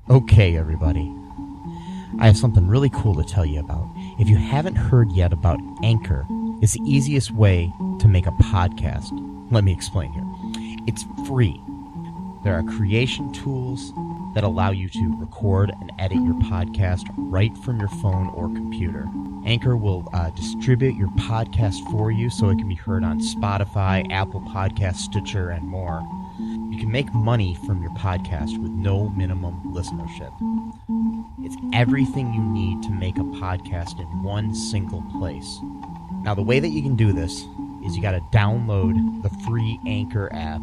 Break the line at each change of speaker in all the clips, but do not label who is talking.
Okay, everybody. I have something really cool to tell you about. If you haven't heard yet about Anchor, it's the easiest way to make a podcast. Let me explain here. It's free. There are creation tools that allow you to record and edit your podcast right from your phone or computer. Anchor will distribute your podcast for you so it can be heard on Spotify, Apple Podcasts, Stitcher, and more. You can make money from your podcast with no minimum listenership. It's everything you need to make a podcast in one single place. Now, the way that you can do this is you got to download the free Anchor app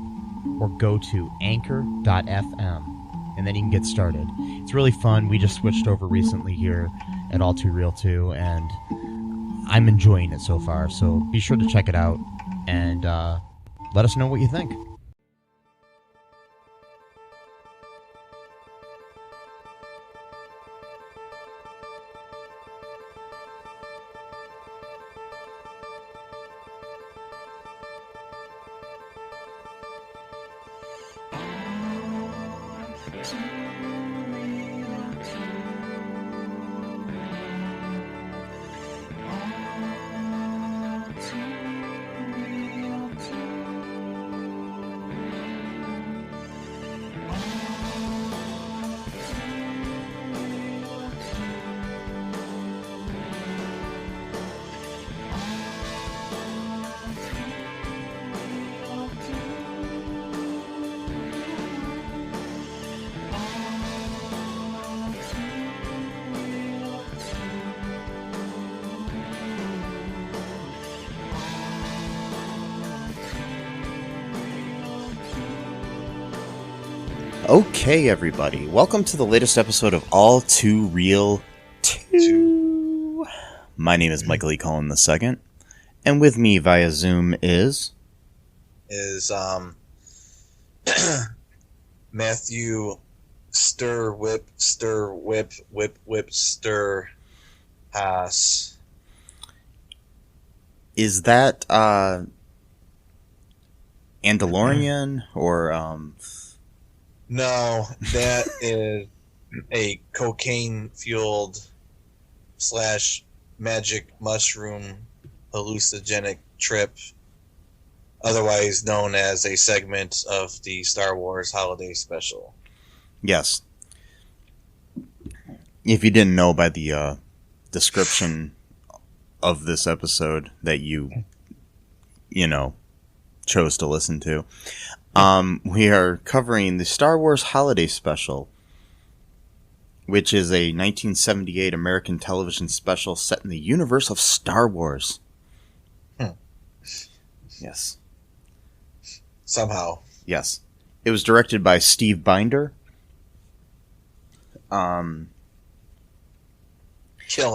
or go to anchor.fm, and then you can get started. It's really fun. We just switched over recently here at All Too Real 2, and I'm enjoying it so far. So be sure to check it out and let us know what you think. Okay, everybody. Welcome to the latest episode of All Too Real 2. My name is Michael E. Cullen II, and with me via Zoom is
Matthew Stir Haas.
Is that Andalorian or
No, that is a cocaine-fueled / magic mushroom hallucinogenic trip, otherwise known as a segment of the Star Wars Holiday Special.
Yes. If you didn't know by the description of this episode that you chose to listen to, we are covering the Star Wars Holiday Special, which is a 1978 American television special set in the universe of Star Wars. Yes.
Somehow.
Yes. It was directed by Steve Binder.
Kill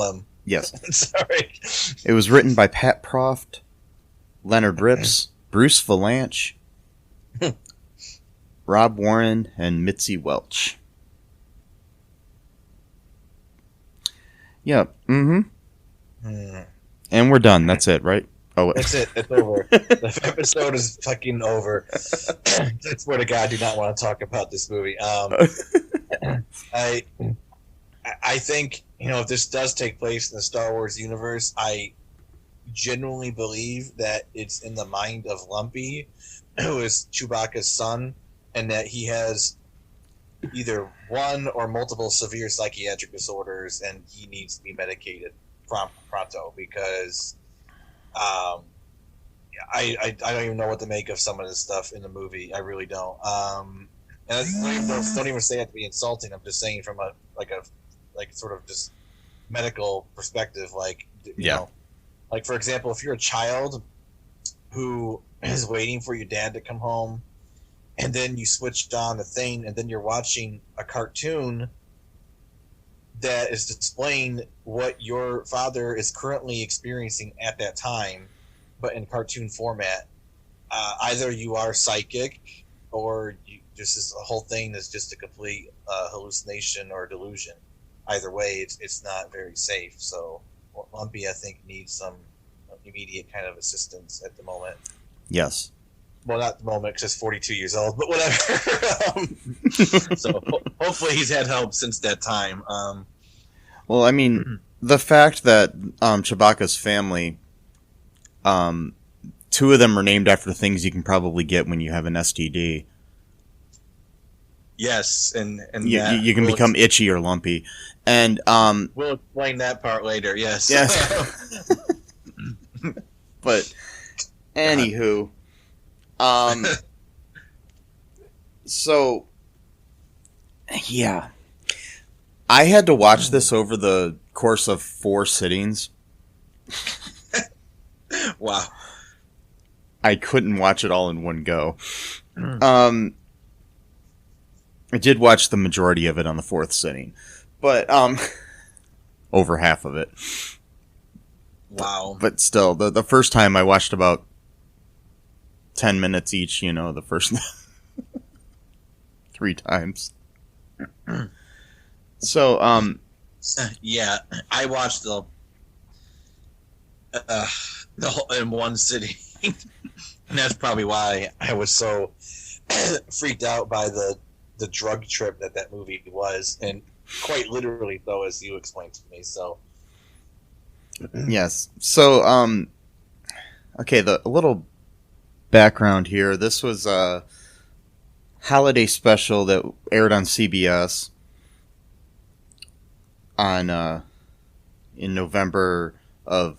him.
Yes.
Sorry.
It was written by Pat Proft, Leonard Rips, Bruce Valanche, Rob Warren, and Mitzi Welch. Yeah. And we're done. That's it, right? Oh,
that's it. It's over. The episode is fucking over. I swear to God, I do not want to talk about this movie. I think, if this does take place in the Star Wars universe, I genuinely believe that it's in the mind of Lumpy, who is Chewbacca's son, and that he has either one or multiple severe psychiatric disorders, and he needs to be medicated pronto, because I don't even know what to make of some of this stuff in the movie. I really don't. And don't even say it to be insulting. I'm just saying from a sort of just medical perspective, like, for example, if you're a child who is waiting for your dad to come home, and then you switched on the thing, and then you're watching a cartoon that is displaying what your father is currently experiencing at that time, but in cartoon format. Either you are psychic, or this is a whole thing that's just a complete hallucination or delusion. Either way, it's not very safe. So Lumpy, I think, needs some immediate kind of assistance at the moment.
Yes.
well, not at the moment because he's 42 years old, but whatever. So hopefully he's had help since that time.
Well, I mean, the fact that Chewbacca's family, two of them are named after things you can probably get when you have an STD.
Yes, and
you can become itchy or lumpy, and
we'll explain that part later. Yes.
But anywho, so yeah, I had to watch this over the course of 4 sittings.
Wow.
I couldn't watch it all in one go. I did watch the majority of it on the 4th sitting, but over half of it.
Wow.
But still, the first time I watched about 10 minutes each, the first 3 times. So,
yeah, I watched the whole in one sitting. And that's probably why I was so freaked out by the drug trip that movie was, and quite literally, though, as you explained to me. So,
yes. So, okay, a little background here. This was a holiday special that aired on CBS in November of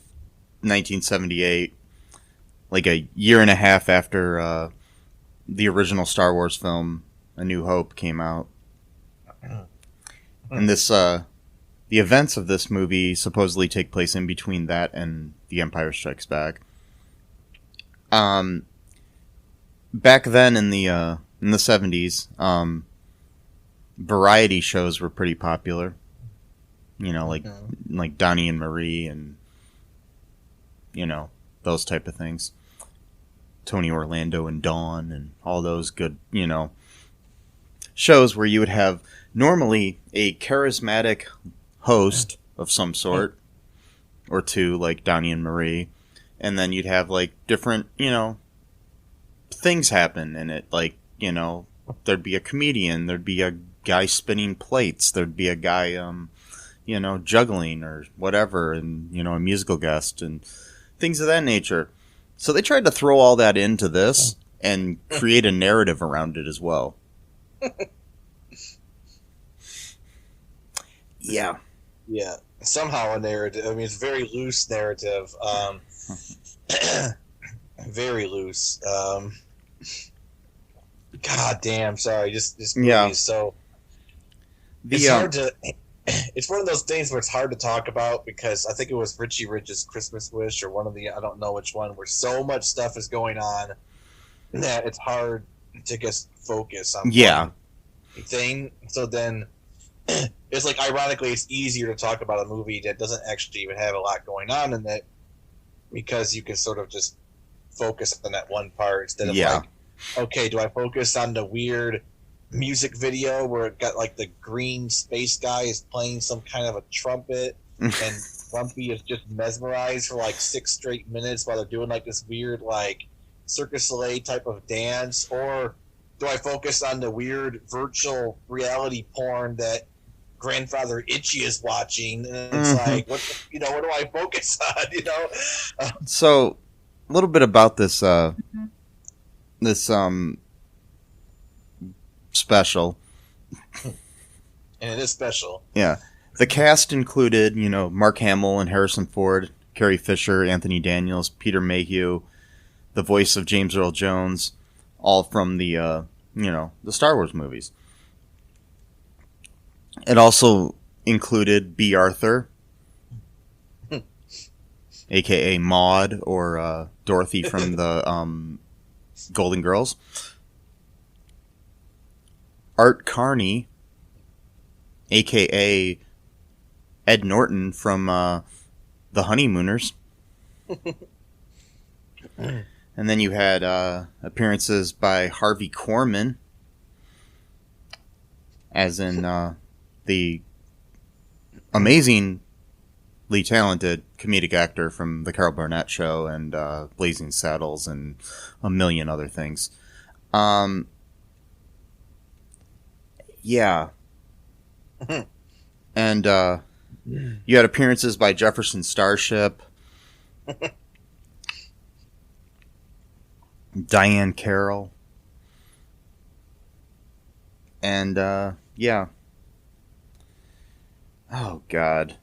1978, like a year and a half after the original Star Wars film A New Hope came out. And this the events of this movie supposedly take place in between that and The Empire Strikes Back. Back then in the 70s, variety shows were pretty popular. Like Donnie and Marie and those type of things. Tony Orlando and Dawn and all those good, shows where you would have normally a charismatic host of some sort or two, like Donnie and Marie, and then you'd have like different, things happen in it. Like, there'd be a comedian, there'd be a guy spinning plates, there'd be a guy, juggling or whatever, and, a musical guest and things of that nature. So they tried to throw all that into this and create a narrative around it as well. Yeah.
Yeah. Somehow a narrative. I mean, it's a very loose narrative. Very loose. God damn, sorry. This movie is so... It's hard to... It's one of those things where it's hard to talk about because I think it was Richie Rich's Christmas Wish or one of the... I don't know which one, where so much stuff is going on that it's hard to just focus on one thing. So then... It's like, ironically, it's easier to talk about a movie that doesn't actually even have a lot going on in it because you can sort of just focus on that one part instead of like, okay, do I focus on the weird music video where it got like the green space guy is playing some kind of a trumpet and Lumpy is just mesmerized for like 6 straight minutes while they're doing like this weird like Circus Soleil type of dance, or do I focus on the weird virtual reality porn that Grandfather Itchy is watching? And it's like, what do I focus on?
So, a little bit about this special.
And it is special.
Yeah. The cast included, Mark Hamill and Harrison Ford, Carrie Fisher, Anthony Daniels, Peter Mayhew, the voice of James Earl Jones, all from the the Star Wars movies. It also included B. Arthur, a.k.a. Maude, or Dorothy from the Golden Girls. Art Carney, a.k.a. Ed Norton from The Honeymooners. And then you had appearances by Harvey Korman, as in the amazing incredibly talented comedic actor from the Carol Burnett Show and Blazing Saddles and a million other things. Yeah. And you had appearances by Jefferson Starship, Diane Carroll, and yeah. Oh God.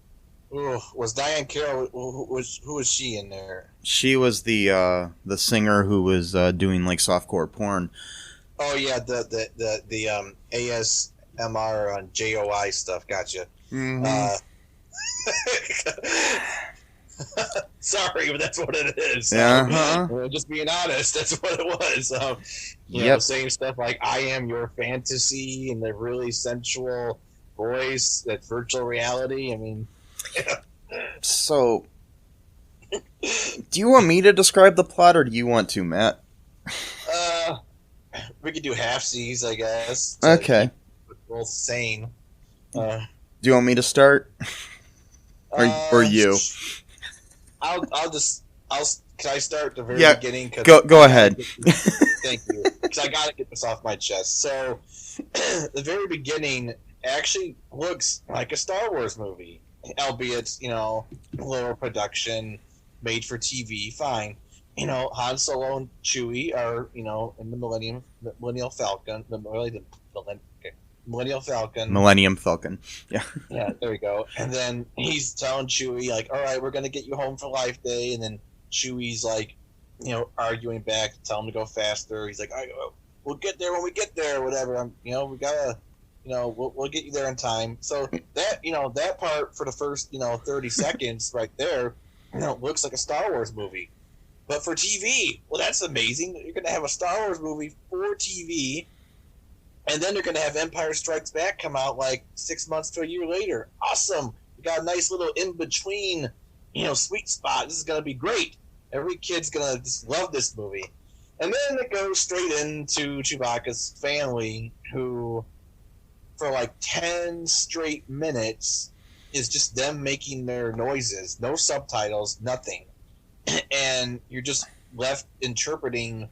Ooh, was Diane Carroll? Who was she in there?
She was the singer who was doing like softcore porn.
Oh yeah, the ASMR JOI stuff. Gotcha.
Mm-hmm.
Sorry, but that's what it is. Just being honest, that's what it was. You know, saying stuff like "I am your fantasy" and the really sensual voice, that virtual reality. I mean,
So, do you want me to describe the plot, or do you want to, Matt?
We could do half-seas, I guess.
Okay.
Both sane.
Do you want me to start, or you?
Can I start at the very beginning?
Go ahead.
Thank you. Because I got to get this off my chest. So, the very beginning actually looks like a Star Wars movie, albeit, you know, lower production, made for TV, fine. You know, Han Solo and Chewie are, you know, in the Millennium Falcon.
Millennium Falcon. Yeah.
Yeah, there you go. And then he's telling Chewie, like, all right, we're going to get you home for Life Day. And then Chewie's, like, you know, arguing back to tell him to go faster. He's like, we'll get there when we get there, whatever. You know, we got to, you know, we'll get you there in time. So that, you know, that part for the first, you know, 30 seconds right there, you know, looks like a Star Wars movie. But for TV, well, that's amazing. You're going to have a Star Wars movie for TV. And then they're going to have Empire Strikes Back come out like 6 months to a year later. Awesome. We got a nice little in-between, you know, sweet spot. This is going to be great. Every kid's going to just love this movie. And then it goes straight into Chewbacca's family, who, for like 10 straight minutes, is just them making their noises. No subtitles, nothing. And you're just left interpreting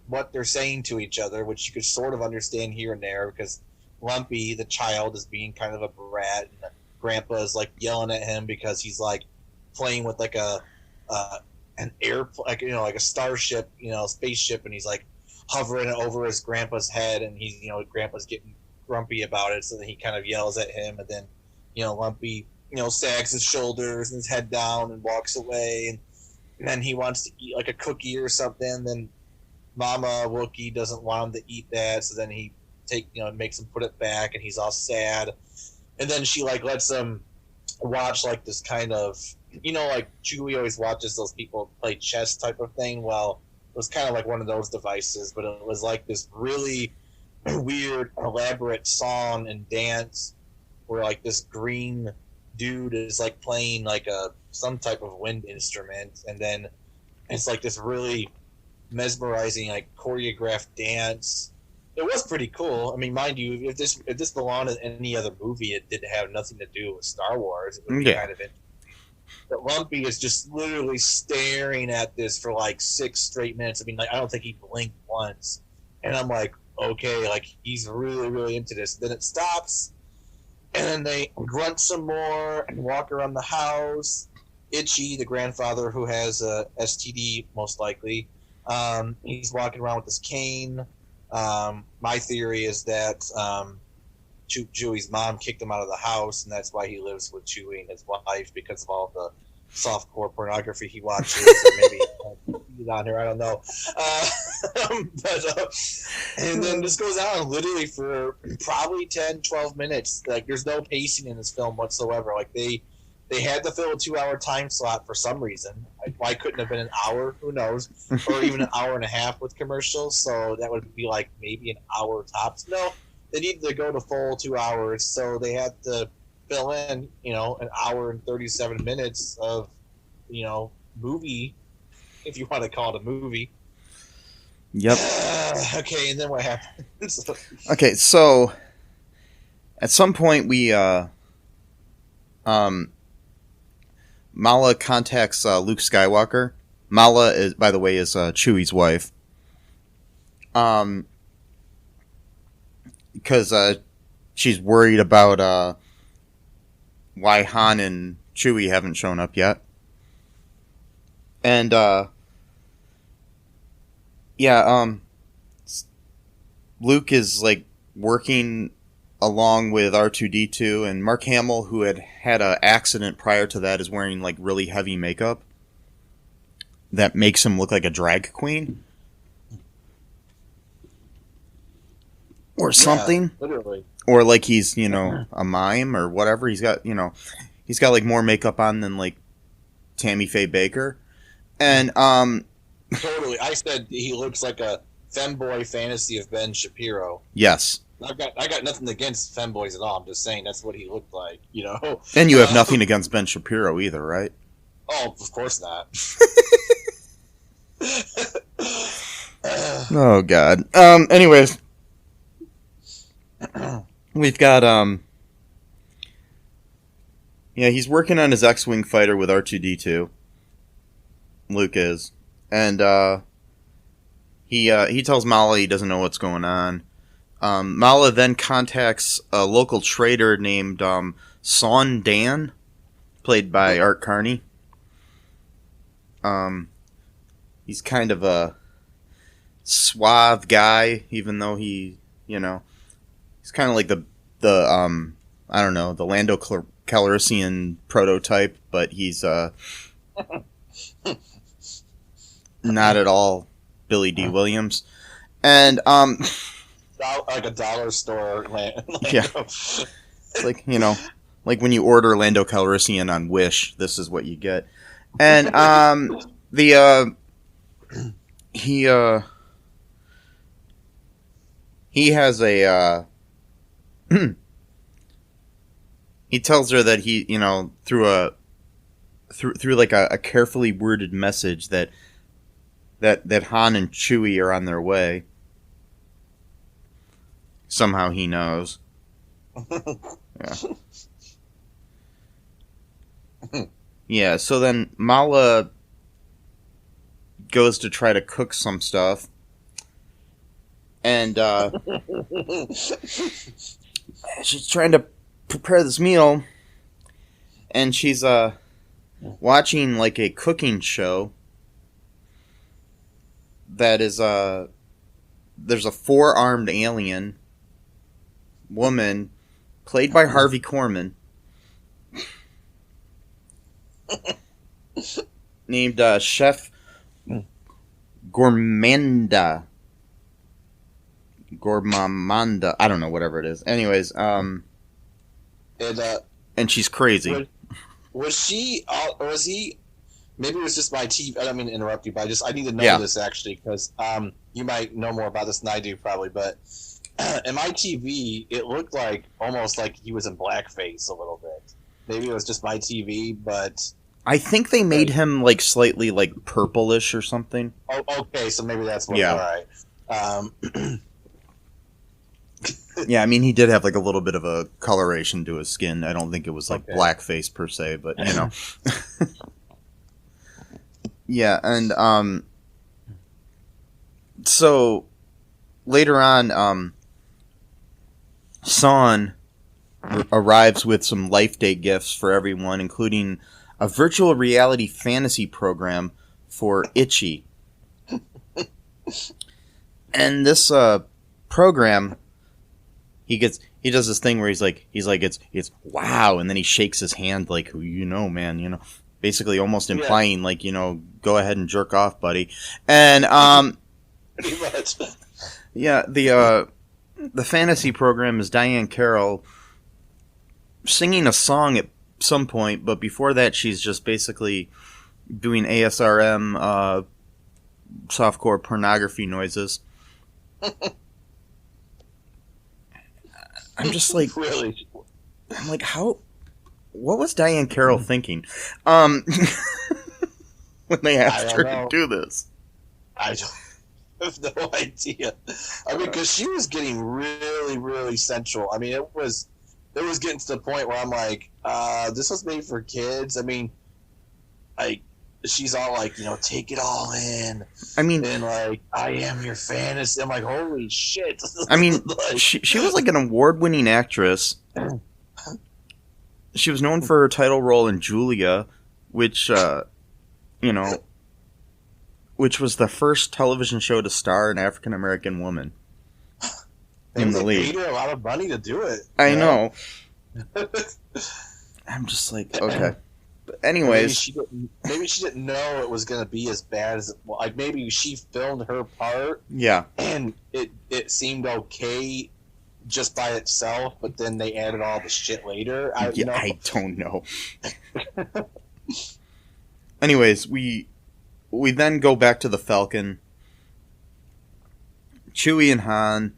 what they're saying to each other, which you could sort of understand here and there, because Lumpy, the child, is being kind of a brat, and Grandpa is like yelling at him because he's like playing with like an airplane, like, you know, like a starship, you know, spaceship, and he's like hovering over his grandpa's head, and he's, you know, Grandpa's getting grumpy about it, so then he kind of yells at him, and then, you know, Lumpy, you know, sags his shoulders and his head down and walks away, and then he wants to eat like a cookie or something. Then Mama Wookiee doesn't want him to eat that, so then he makes him put it back, and he's all sad. And then she like lets him watch like this kind of, you know, like Chewie always watches those people play chess type of thing. Well, it was kind of like one of those devices, but it was like this really weird, elaborate song and dance where like this green dude is like playing like some type of wind instrument, and then it's like this really mesmerizing, like choreographed dance. It was pretty cool. I mean, mind you, if this belonged in any other movie, it did have nothing to do with Star Wars. It would be kind of interesting. But Lumpy is just literally staring at this for like 6 straight minutes. I mean, like, I don't think he blinked once, and I'm like, okay, like he's really, really into this. Then it stops, and then they grunt some more and walk around the house. Itchy, the grandfather who has a STD, most likely, he's walking around with his cane. My theory is that Chewie's mom kicked him out of the house, and that's why he lives with Chewie and his wife, because of all the softcore pornography he watches. Or maybe he's on here, I don't know. And then this goes on literally for probably 10, 12 minutes. Like, there's no pacing in this film whatsoever. Like, they had to fill a 2-hour time slot for some reason. Why couldn't it have been an hour? Who knows? Or even an hour and a half with commercials. So that would be like maybe an hour tops. No, they needed to go to full 2 hours. So they had to fill in, you know, an hour and 37 minutes of, you know, movie, if you want to call it a movie.
Yep.
Okay, and then what happens?
Okay, so at some point we Mala contacts Luke Skywalker. Mala, is, by the way, is Chewie's wife. Because she's worried about why Han and Chewie haven't shown up yet. And, Luke is, like, working along with R2-D2, and Mark Hamill, who had an accident prior to that, is wearing, like, really heavy makeup that makes him look like a drag queen. Or something.
Yeah, literally.
Or like he's, a mime or whatever. He's got, like, more makeup on than, like, Tammy Faye Baker. And,
Totally. I said he looks like a femboy fantasy of Ben Shapiro.
yes.
I got nothing against femboys at all. I'm just saying that's what he looked like,
And you have nothing against Ben Shapiro either, right?
Oh, of course not.
Oh, God. Anyways. We've got, he's working on his X-Wing fighter with R2-D2. Luke is. And, he tells Mala he doesn't know what's going on. Mala then contacts a local trader named, Son Dan, played by Art Carney. He's kind of a suave guy, even though he, he's kind of like the I don't know, the Lando Calrissian prototype, but he's not at all Billy D. Williams. And
like a dollar store Lando.
Yeah. It's like, like when you order Lando Calrissian on Wish, this is what you get. And he has a he tells her that he, through like a carefully worded message that Han and Chewie are on their way. Somehow he knows. Yeah. Yeah, so then Mala goes to try to cook some stuff. And she's trying to prepare this meal. And she's watching like a cooking show that is there's a four-armed alien woman played by Harvey Korman named Chef Gormanda. I don't know, whatever it is. Anyways, and she's crazy.
Was she? Or was he? Maybe it was just my TV. I don't mean to interrupt you, but I need to know this actually because you might know more about this than I do probably. But in my TV, it looked like almost like he was in blackface a little bit. Maybe it was just my TV, but
I think they made him like slightly like purplish or something.
Oh, okay, so maybe that's what.
Yeah.
All right.
Yeah, I mean, he did have like a little bit of a coloration to his skin. I don't think it was like blackface per se, but yeah, and so later on, Son arrives with some Life Day gifts for everyone, including a virtual reality fantasy program for Itchy. And this program, he does this thing where he's like it's wow, and then he shakes his hand like, man, basically almost implying like, go ahead and jerk off, buddy. And
Pretty much.
yeah, the fantasy program is Diane Carroll singing a song at some point, but before that she's just basically doing ASRM softcore pornography noises. I'm just like,
really?
I'm like, what was Diane Carroll thinking when they asked her to do this?
I have no idea. I mean, because she was getting really, really sensual. I mean, it was getting to the point where I'm like, this was made for kids. I mean, she's all like, take it all in.
I mean,
And like, I am your fantasy. I'm like, holy shit.
I mean,
Like,
she was like an award-winning actress. She was known for her title role in Julia, which, which was the first television show to star an African-American woman in the lead.
They paid her a lot of money to do it.
I know. I'm just like, okay. But anyways,
maybe she didn't know it was going to be as bad as like maybe she filmed her part
yeah.
and it seemed okay just by itself, but then they added all the shit later.
I don't know. Anyways, we then go back to the Falcon. Chewie and Han,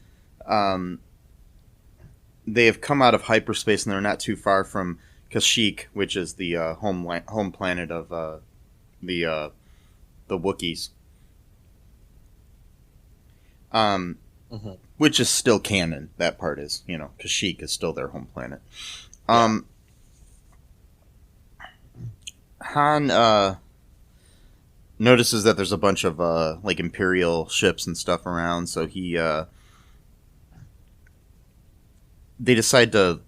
they have come out of hyperspace and they're not too far from Kashyyyk, which is the home planet of the Wookiees. Which is still canon. That part is, Kashyyyk is still their home planet. Han notices that there's a bunch of like Imperial ships and stuff around, so they decide to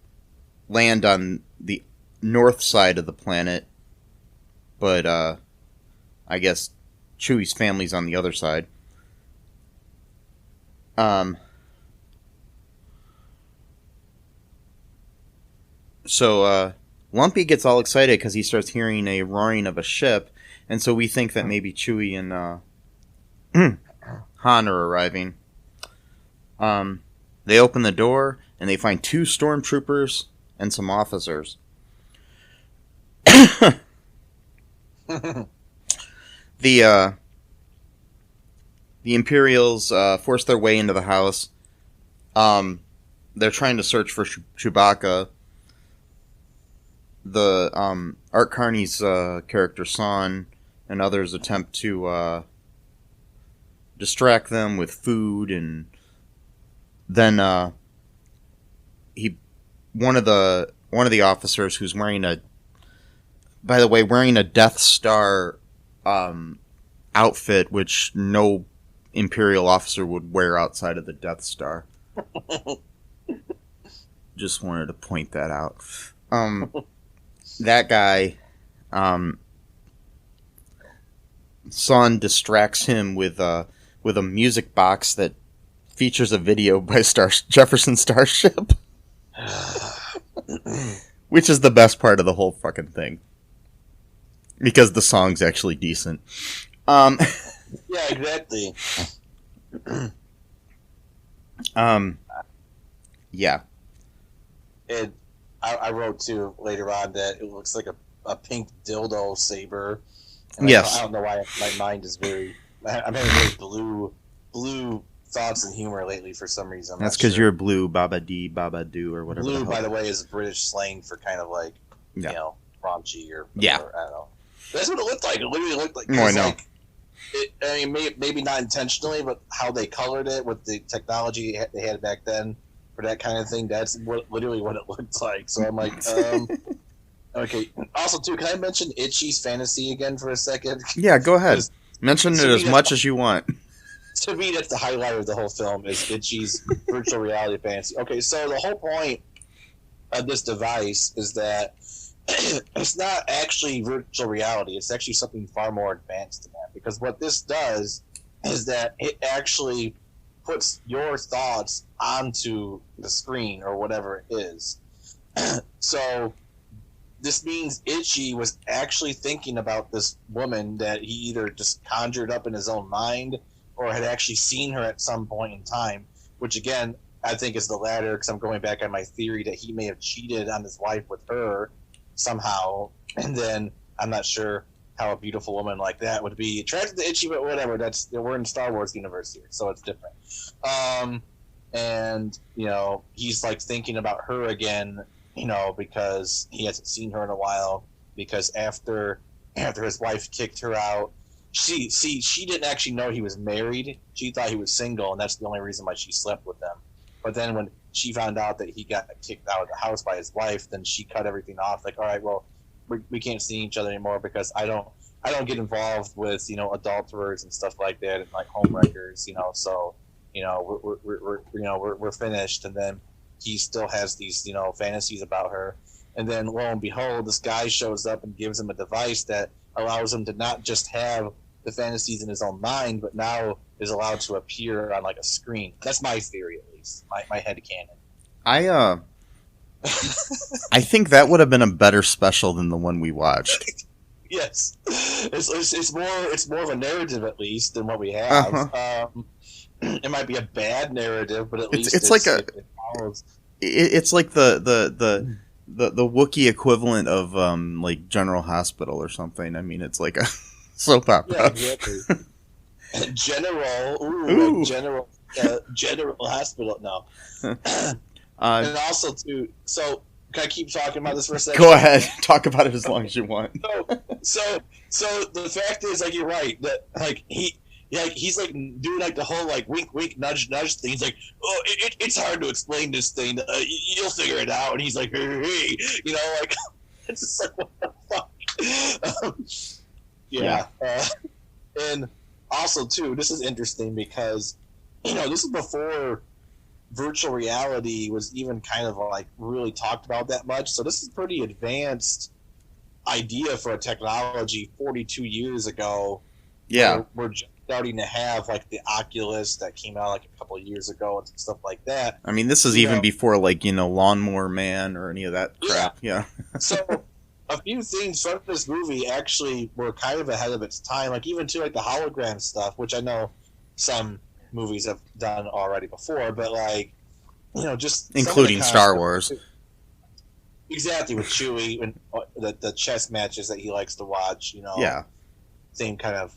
land on the north side of the planet, but I guess Chewie's family's on the other side. So Lumpy gets all excited because he starts hearing a roaring of a ship, and so we think that maybe Chewie and Han are arriving. They open the door, and they find 2 stormtroopers and some officers. The Imperials force their way into the house. They're trying to search for Chewbacca. The Art Carney's character Son and others attempt to distract them with food, and then one of the officers who's wearing a Death Star outfit, which no Imperial officer would wear outside of the Death Star. Just wanted to point that out. That guy, Son distracts him with a music box that features a video by Jefferson Starship, which is the best part of the whole fucking thing, because the song's actually decent.
Yeah, exactly.
Yeah.
I wrote too later on that it looks like a pink dildo saber.
Yes.
I don't know why my mind is I'm having very blue thoughts and humor lately for some reason.
That's because you're blue, Baba Dee, Baba Doo, or whatever.
Blue, by the way, is British slang for kind of like, raunchy or whatever. I don't know. That's what it looked like. It literally looked like.
I know.
Maybe not intentionally, but how they colored it with the technology they had back then for that kind of thing, that's literally what it looked like. So I'm like, okay. Also, too, can I mention Itchy's fantasy again for a second?
Yeah, go ahead. Mention it as much as you want.
To me, that's the highlight of the whole film, is Itchy's virtual reality fantasy. Okay, so the whole point of this device is that it's not actually virtual reality. It's actually something far more advanced than that. Because what this does is that it actually puts your thoughts onto the screen or whatever it is. So this means Itchy was actually thinking about this woman that he either just conjured up in his own mind or had actually seen her at some point in time, which again, I think is the latter, because I'm going back on my theory that he may have cheated on his wife with her somehow, and then I'm not sure how a beautiful woman like that would be attracted to Itchy, but whatever. We're in Star Wars universe here, so it's different. And he's like thinking about her again, because he hasn't seen her in a while. Because after his wife kicked her out, she didn't actually know he was married. She thought he was single, and that's the only reason why she slept with him. But then when she found out that he got kicked out of the house by his wife, then she cut everything off. Like, all right, well, we can't see each other anymore because I don't I don't get involved with adulterers and stuff like that and like home wreckers. So we're finished, and then he still has these fantasies about her, and then lo and behold, this guy shows up and gives him a device that allows him to not just have the fantasies in his own mind, but now is allowed to appear on like a screen. That's my theory, at least. My headcanon.
I think that would have been a better special than the one we watched.
Yes, it's more of a narrative at least than what we have.
Uh-huh.
It might be a bad narrative, but at least
It's like
it follows.
It's like the Wookiee equivalent of like General Hospital or something. I mean, it's like a soap opera.
Yeah, exactly.
Ooh.
General Hospital. No. And also too. So can I keep talking about this for a second?
Go ahead, talk about it as long as you want.
So the fact is, like, you're right that like he's like doing like the whole like wink wink nudge nudge thing. He's like, oh, it's hard to explain this thing. You'll figure it out. And he's like, hey, like it's just like, what the fuck. Yeah. And also too, this is interesting because this is before virtual reality was even kind of like really talked about that much. So this is pretty advanced idea for a technology 42 years ago.
Yeah.
We're just starting to have like the Oculus that came out like a couple of years ago and stuff like that.
I mean, this is even before like, Lawnmower Man or any of that crap. Yeah.
So a few things from this movie actually were kind of ahead of its time. Like even to like the hologram stuff, which I know some movies have done already before, but like just
including Star Wars.
Exactly, with Chewie and the chess matches that he likes to watch.
Yeah,
same kind of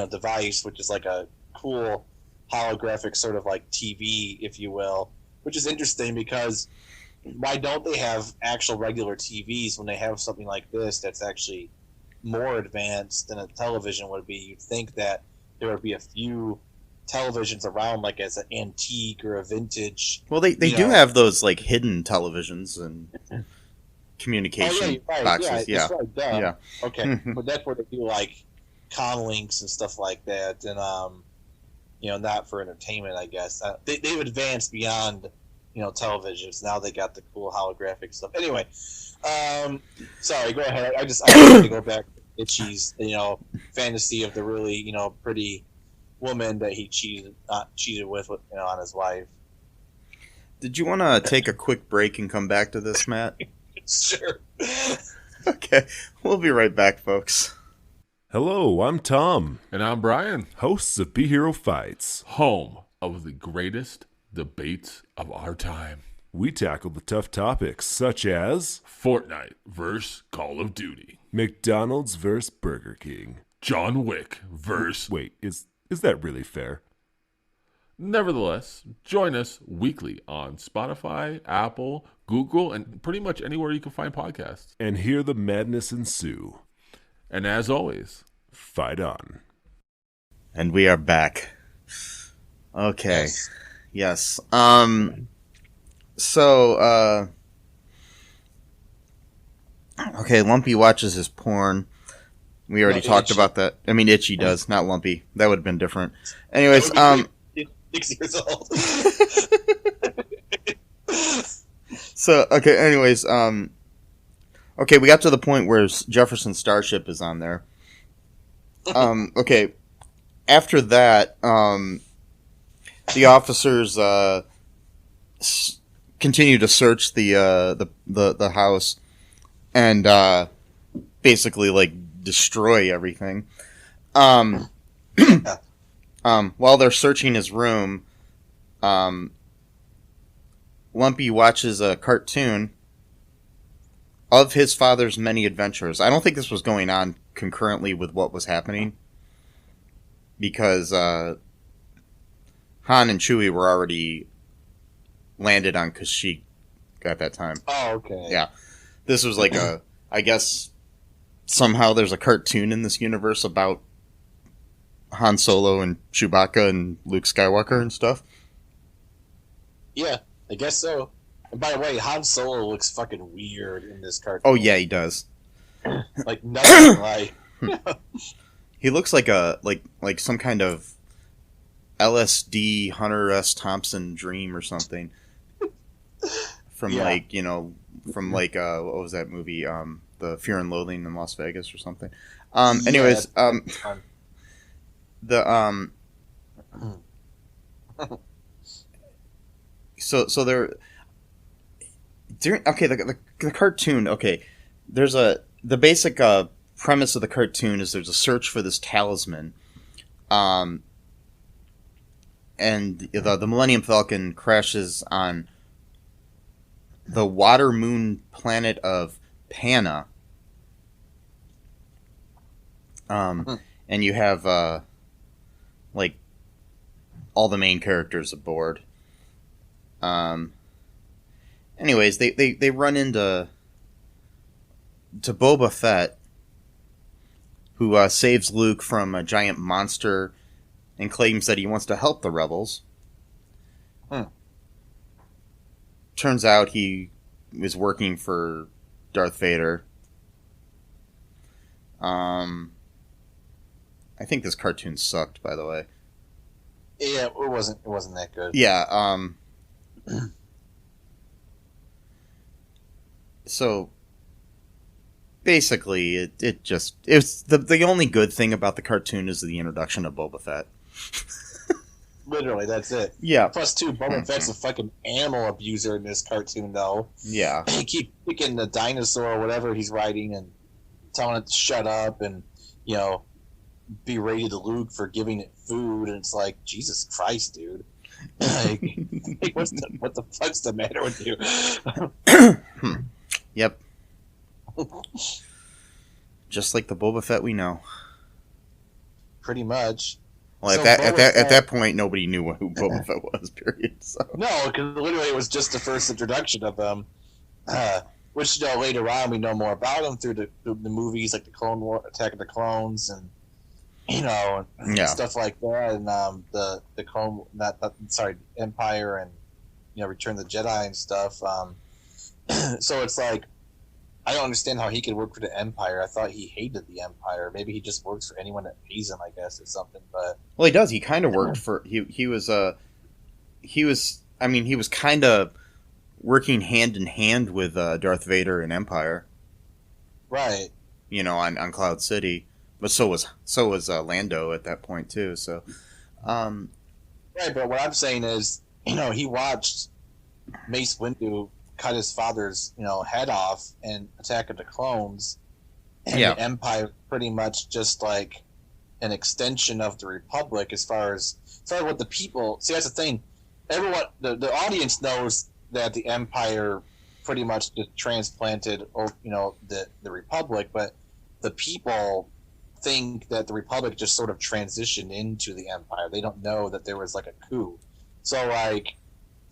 device, which is like a cool holographic sort of like TV, if you will, which is interesting because why don't they have actual regular TVs when they have something like this that's actually more advanced than a television would be? You'd think that there would be a few televisions around like as an antique or a vintage.
Well, they do have those like hidden televisions and communication boxes. Yeah.
Right,
yeah.
Okay, but that's where they do like conlinks and stuff like that, and not for entertainment, I guess. They've advanced beyond televisions. Now they got the cool holographic stuff. Anyway, sorry, go ahead. I wanted to go back to Itchy's fantasy of the really pretty woman that he cheated with on his wife.
Did you want to take a quick break and come back to this, Matt?
Sure.
Okay, we'll be right back, folks.
Hello, I'm Tom.
And I'm Brian,
Hosts of Be Hero Fights.
home of the greatest debates of our time.
We tackle the tough topics such as
Fortnite versus Call of Duty.
McDonald's versus Burger King.
John Wick versus...
Wait, is that really fair?
Nevertheless, join us weekly on Spotify, Apple, Google, and pretty much anywhere you can find podcasts.
And hear the madness ensue.
And as always,
fight on.
And we are back. Okay. Yes. So, okay, Lumpy watches his porn. We already talked about that. I mean, Itchy does, not Lumpy. That would have been different. Anyways,
6 years old.
So, okay, anyways, okay, we got to the point where Jefferson Starship is on there. Okay, after that, the officers continue to search the house and basically like destroy everything. While they're searching his room, Lumpy watches a cartoon of his father's many adventures. I don't think this was going on concurrently with what was happening, because Han and Chewie were already landed on Kashyyyk at that time.
Oh, okay.
Yeah. This was like I guess somehow there's a cartoon in this universe about Han Solo and Chewbacca and Luke Skywalker and stuff.
Yeah, I guess so. And by the way, Han Solo looks fucking weird in this cartoon.
Oh yeah, he does.
Like nothing like
He looks like like some kind of LSD Hunter S. Thompson dream or something. From from what was that movie? The Fear and Loathing in Las Vegas or something. Anyways, so they're the cartoon. Okay, there's the basic premise of the cartoon is there's a search for this talisman, and the Millennium Falcon crashes on the water moon planet of Pana. And you have like all the main characters aboard. Anyways, they run into Boba Fett, who saves Luke from a giant monster and claims that he wants to help the rebels. Turns out he was working for Darth Vader. I think this cartoon sucked, by the way.
Yeah, it wasn't that good.
Yeah, so basically it was the only good thing about the cartoon is the introduction of Boba Fett.
Literally, that's it.
Yeah.
Plus, Boba Fett's a fucking animal abuser in this cartoon, though.
Yeah.
He keeps picking the dinosaur or whatever he's riding and telling it to shut up and, berated Luke for giving it food. And it's like, Jesus Christ, dude. Like, what the fuck's the matter with you?
Yep. Just like the Boba Fett we know.
Pretty much.
Well,
So
at that point, nobody knew who Boba Fett was. Period. So.
No, because literally it was just the first introduction of him. Which later on we know more about him through the movies like the Clone War, Attack of the Clones, and stuff like that, and the Clone, Empire, and Return of the Jedi and stuff. So it's like, I don't understand how he could work for the Empire. I thought he hated the Empire. Maybe he just works for anyone that pays him, I guess, or something. But
well, he does. He kind of worked for he was kind of working hand in hand with Darth Vader and Empire,
right?
On Cloud City, but so was Lando at that point too. So,
right. But what I'm saying is, he watched Mace Windu cut his father's head off in Attack of the Clones, and the Empire pretty much just like an extension of the Republic as far as what the people see. That's the thing. Everyone, the audience knows that the Empire pretty much just transplanted the Republic, but the people think that the Republic just sort of transitioned into the Empire. They don't know that there was like a coup. So like,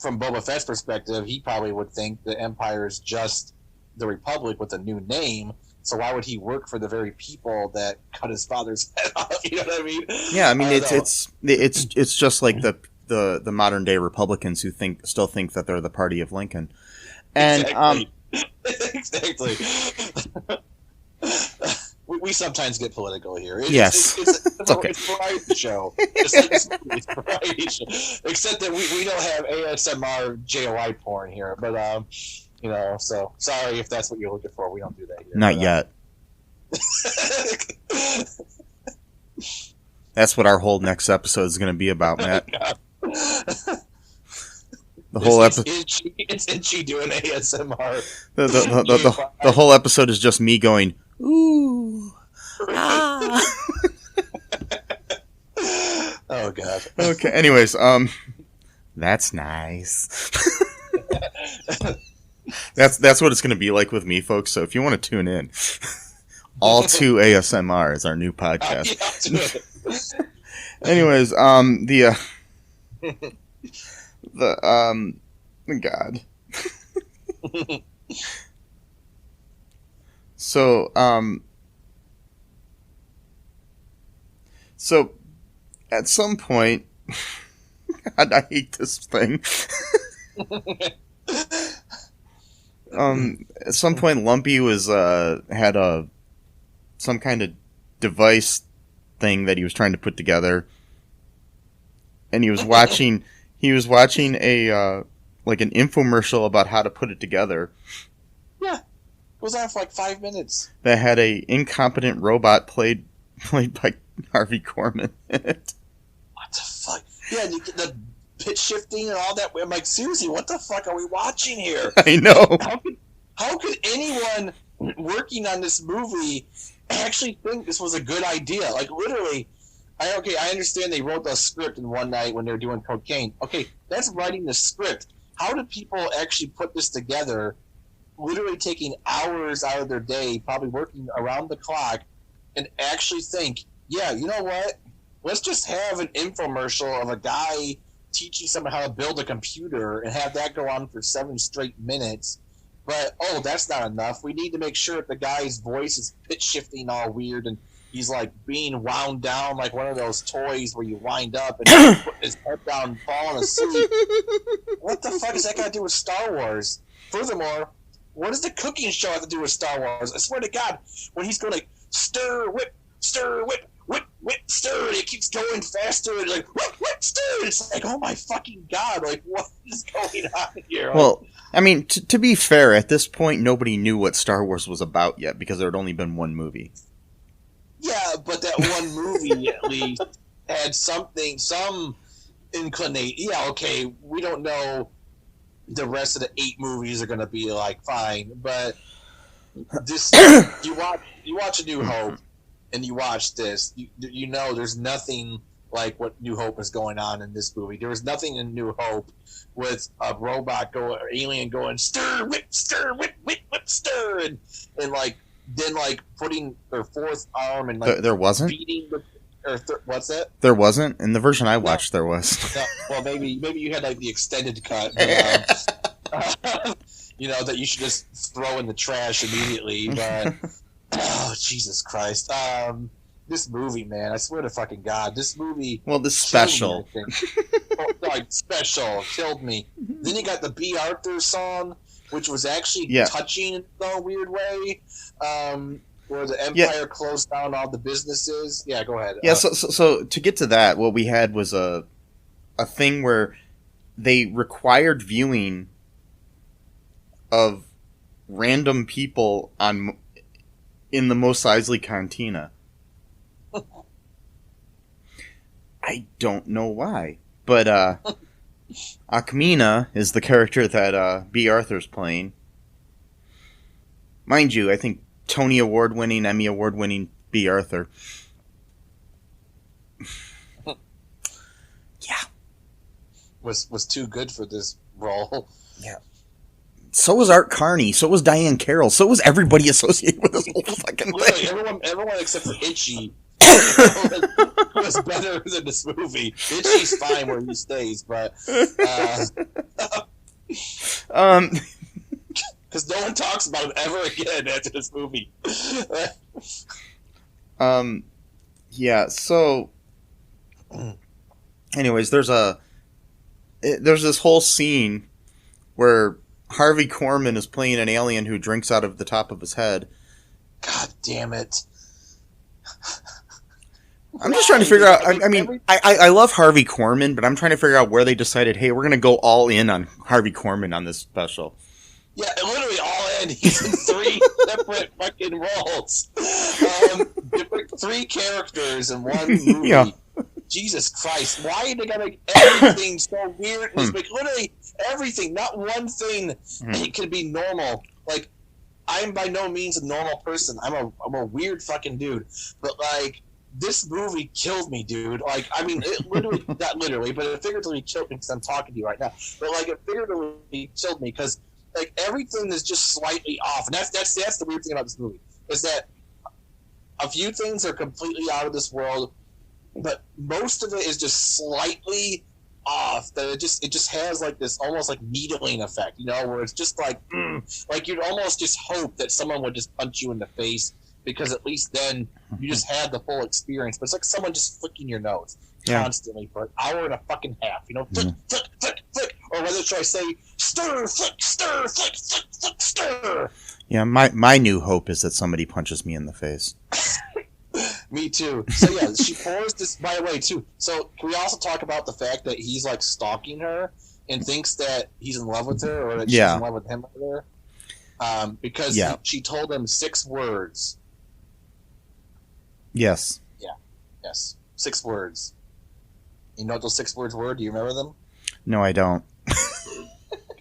from Boba Fett's perspective, he probably would think the Empire is just the Republic with a new name. So why would he work for the very people that cut his father's head off? You know what I mean?
Yeah, I mean it's just like the modern day Republicans who still think that they're the party of Lincoln, and
exactly. We sometimes get political here.
Yes.
It's okay. It's a variety show. It's a variety show. Except that we don't have ASMR JOI porn here. But, so sorry if that's what you're looking for. We don't do that here.
Not yet. That's what our whole next episode is going to be about, Matt. The whole episode.
It's Itchy doing ASMR.
The whole episode is just me going, ooh. Ah.
Oh God.
Okay. Anyways, that's nice. That's what it's going to be like with me, folks. So if you want to tune in, All 2 ASMR is our new podcast. Anyways, God. So at some point, God, I hate this thing. At some point, Lumpy was had some kind of device thing that he was trying to put together, and he was watching a like an infomercial about how to put it together.
Yeah, it was on for like 5 minutes.
That had a incompetent robot played by Harvey Korman in it.
What the fuck? Yeah, and you get the pitch shifting and all that. I'm like, seriously, what the fuck are we watching here?
I know.
How could anyone working on this movie actually think this was a good idea? Like, literally, I understand they wrote the script in one night when they were doing cocaine. Okay, that's writing the script. How did people actually put this together, literally taking hours out of their day, probably working around the clock, and actually think, yeah, you know what? Let's just have an infomercial of a guy teaching someone how to build a computer and have that go on for 7 straight minutes. But, that's not enough. We need to make sure that the guy's voice is pitch shifting all weird and he's like being wound down like one of those toys where you wind up and put his head down and falling asleep. What the fuck does that got to do with Star Wars? Furthermore, what does the cooking show have to do with Star Wars? I swear to God, when he's going like, stir, whip, stir, whip, whip, whip, stir, and it keeps going faster, and like, whip, whip, stir, it's like, oh my fucking God, like, what is going on here? Like,
Well, I mean, to be fair, at this point, nobody knew what Star Wars was about yet because there had only been one movie.
yeah, but that one movie at least had some inclination. Yeah, okay, we don't know the rest of the 8 movies are going to be like fine, but this you watch A New Hope and you watch this, you know there's nothing like what New Hope is going on in this movie. There was nothing in New Hope with a robot alien going stir whip whip whip stir and like then like putting their fourth arm and like
There wasn't?
beating the what's that?
There wasn't? In the version I watched, there was.
No, well, maybe you had like the extended cut, but, you know, that you should just throw in the trash immediately. But oh, Jesus Christ, this movie, man! I swear to fucking God, this movie.
Well, this special.
Killed me, special killed me. Then you got the B. Arthur song, which was actually touching in a weird way. Where the Empire closed down all the businesses. Yeah, go ahead.
Yeah, so to get to that, what we had was a thing where they required viewing of random people in the Mos Eisley Cantina. I don't know why, but Ackmena is the character that B. Arthur's playing. Mind you, I think Tony Award-winning, Emmy Award-winning B. Arthur. Yeah.
Was too good for this role.
Yeah. So was Art Carney. So was Diane Carroll. So was everybody associated with this whole fucking thing.
Everyone except for Itchy was better than this movie. Itchy's fine where he stays, but because no one talks about him ever again after this movie.
Yeah, so anyways, there's this whole scene where Harvey Korman is playing an alien who drinks out of the top of his head.
God damn it.
I'm just trying to figure out, I mean, I love Harvey Korman, but I'm trying to figure out where they decided, hey, we're going to go all in on Harvey Korman on this special.
Yeah, literally all in. He's in 3 separate fucking roles. Different 3 characters in one movie. Yeah. Jesus Christ. Why are they going to make everything so weird? Like, literally everything. Not one thing can be normal. Like, I'm by no means a normal person. I'm a weird fucking dude. But, like, this movie killed me, dude. Like, I mean, it literally, not literally, but it figuratively killed me because I'm talking to you right now. But, like, it figuratively killed me because, like, everything is just slightly off. And that's the weird thing about this movie, is that a few things are completely out of this world, but most of it is just slightly off. That it just has, like, this almost, like, needling effect, you know, where it's just like, like, you'd almost just hope that someone would just punch you in the face, because at least then you just had the full experience. But it's like someone just flicking your nose constantly for an hour and a fucking half, you know, flick, flick, flick, flick, or whether should I say stir, flick, stir, flick, flick, flick, stir.
Yeah, my new hope is that somebody punches me in the face.
Me too. So yeah, she pours this. By the way, too. So can we also talk about the fact that he's like stalking her and thinks that he's in love with her or that she's
Yeah.
in love with him or whatever? Because
Yeah.
she told him 6 words.
Yes.
Yes, 6 words. You know what those 6 words were? Do you remember them?
No, I don't.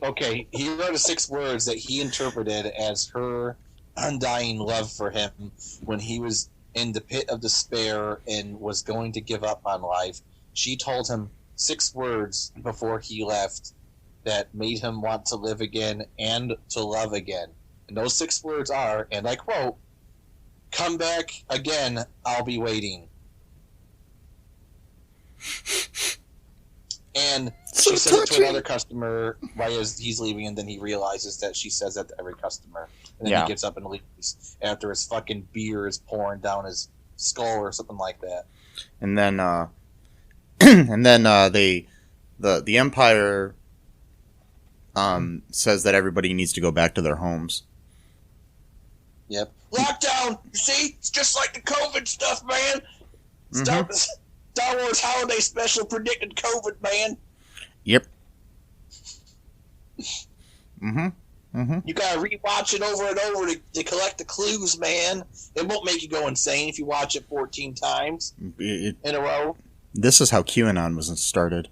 Okay, he wrote 6 words that he interpreted as her undying love for him when he was in the pit of despair and was going to give up on life. She told him 6 words before he left that made him want to live again and to love again. And those 6 words are, and I quote, "Come back again, I'll be waiting." And
So
she says it to
touching.
another customer right as he's leaving, and then he realizes that she says that to every customer. And then
Yeah.
he gets up and leaves after his fucking beer is pouring down his skull or something like that.
And then, the Empire, says that everybody needs to go back to their homes.
Yep. Lockdown! You see? It's just like the COVID stuff, man! Star Wars Holiday Special predicted COVID, man!
Yep. Mm-hmm. Mm-hmm.
You gotta rewatch it over and over to collect the clues, man. It won't make you go insane if you watch it 14 times in a row.
This is how QAnon was started.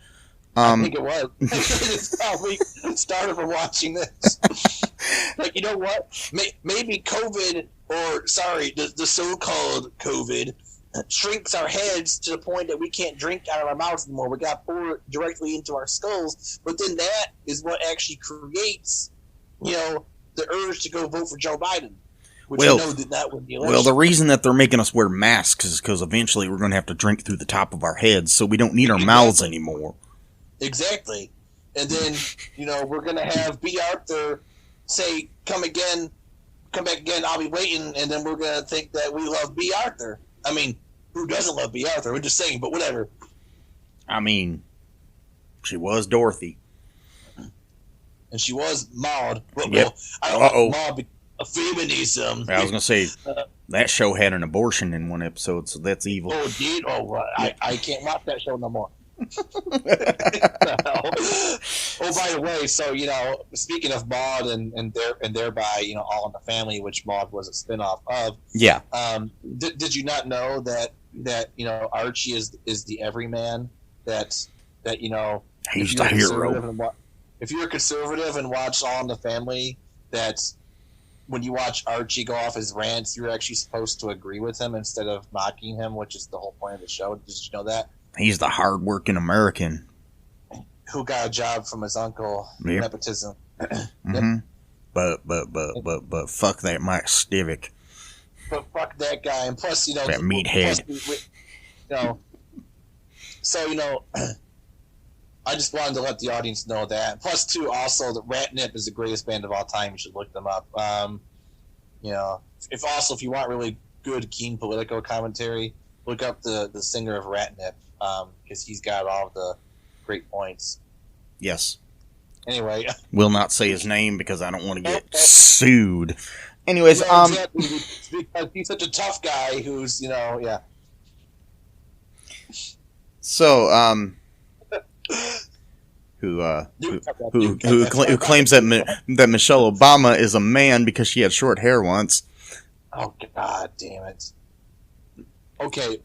I think it was. It's how we started from watching this. Like, you know what? Maybe COVID, or sorry, the so-called COVID, shrinks our heads to the point that we can't drink out of our mouths anymore. We got to pour it directly into our skulls. But then that is what actually creates, the urge to go vote for Joe Biden, which
Well-
I know did not win the election.
Well, the reason that they're making us wear masks is because eventually we're going to have to drink through the top of our heads, so we don't need our mouths anymore.
Exactly. And then, we're going to have B. Arthur say, come back again, I'll be waiting, and then we're going to think that we love B. Arthur. I mean, who doesn't love B. Arthur? We're just saying, but whatever.
I mean, she was Dorothy.
And she was Maud. Well,
Yep.
I don't
Uh-oh.
want Maud be a feminism.
I was going to say, that show had an abortion in one episode, so that's evil.
Oh, dude. Oh, I can't watch that show no more. Oh, by the way, so speaking of Maud and thereby All in the Family, which Maud was a spinoff of.
Yeah.
Did you not know that Archie is the everyman that
He's
if
the
you're
hero.
conservative and if you're a conservative and watch All in the Family, that when you watch Archie go off his rants, you're actually supposed to agree with him instead of mocking him, which is the whole point of the show. Did you know that?
He's the hard-working American.
Who got a job from his uncle?
Yep.
Nepotism.
Mm-hmm. But fuck that Mike Stivic.
But fuck that guy, and plus
That meathead.
So I just wanted to let the audience know that. Plus, too, also that Ratnip is the greatest band of all time. You should look them up. If you want really good, keen political commentary, look up the singer of Ratnip, because he's got all the great points.
Yes.
Anyway,
Will not say his name because I don't want to get sued. Anyways,
yeah, exactly, because he's such a tough guy who's
So, who claims that Michelle Obama is a man because she had short hair once.
Oh, God damn it. Okay,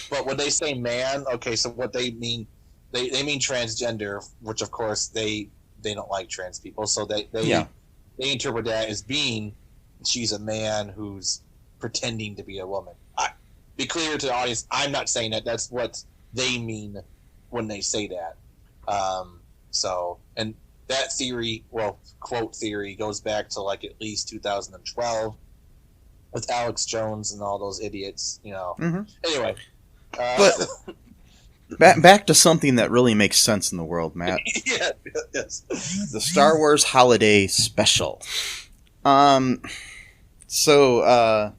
but when they say man, okay, so what they mean, they mean transgender, which of course they don't like trans people, so they interpret that as being she's a man who's pretending to be a woman. Be clear to the audience, I'm not saying that. That's what they mean when they say that. And that theory, quote theory, goes back to like at least 2012 with Alex Jones and all those idiots,
Mm-hmm.
Anyway.
But back to something that really makes sense in the world, Matt.
Yeah, yes.
The Star Wars Holiday Special. So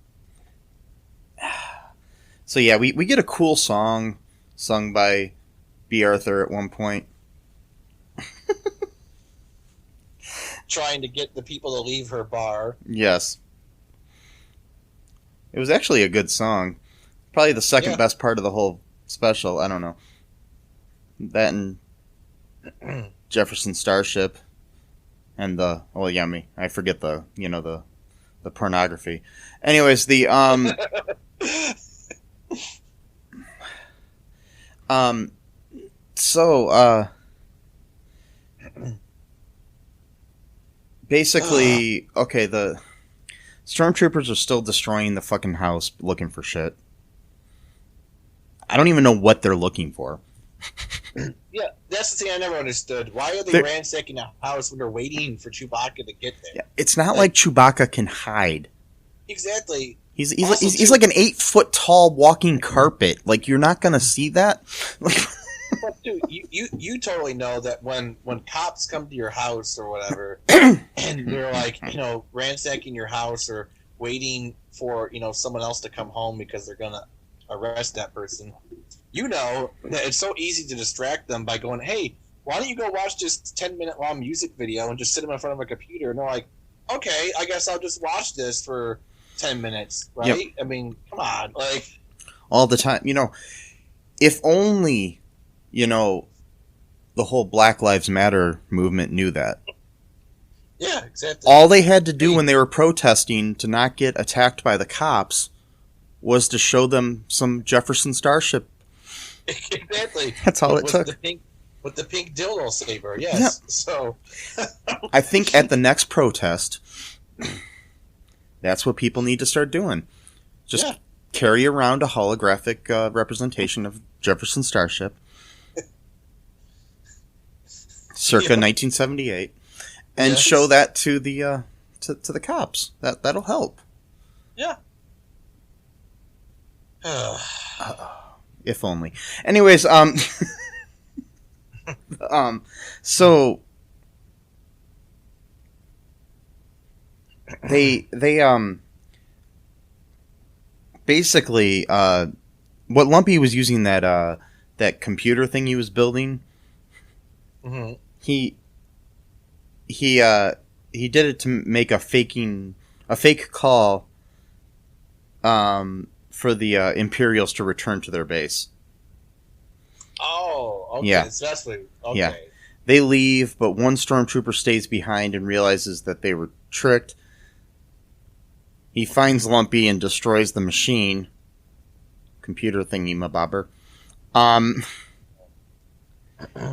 yeah, we get a cool song sung by B. Arthur at one point.
Trying to get the people to leave her bar.
Yes. It was actually a good song. Probably the second
Yeah.
best part of the whole special. I don't know. That and Jefferson Starship and I forget the pornography. Anyways, the basically, okay, the stormtroopers are still destroying the fucking house looking for shit. I don't even know what they're looking for.
Yeah, that's the thing I never understood. Why are they ransacking a house when they're waiting for Chewbacca to get there?
Yeah, it's not like Chewbacca can hide.
Exactly.
He's like an 8-foot tall walking carpet. Like, you're not gonna see that. Like,
But dude, you totally know that when cops come to your house or whatever, and they're like, ransacking your house or waiting for someone else to come home because they're gonna arrest that person. You know that it's so easy to distract them by going, hey, why don't you go watch this 10-minute long music video and just sit them in front of a computer? And they're like, okay, I guess I'll just watch this for 10 minutes, right?
Yep.
I mean, come on, like
all the time. If only, the whole Black Lives Matter movement knew that.
yeah, exactly.
All they had to do when they were protesting to not get attacked by the cops was to show them some Jefferson Starship.
Exactly.
That's all it took.
With the pink dildo saber, yes.
Yeah.
So
I think at the next protest, that's what people need to start doing. Just carry around a holographic representation of Jefferson Starship, circa 1978, and show that to the to the cops. That'll help.
Yeah.
If only. Anyways, so they basically what Lumpy was using that computer thing he was building.
Mm-hmm.
He did it to make a fake call for the Imperials to return to their base.
Oh, okay.
Yeah.
So that's what. Okay.
Yeah. They leave, but one stormtrooper stays behind and realizes that they were tricked. He finds Lumpy and destroys the machine. Computer thingy-mabobber. Then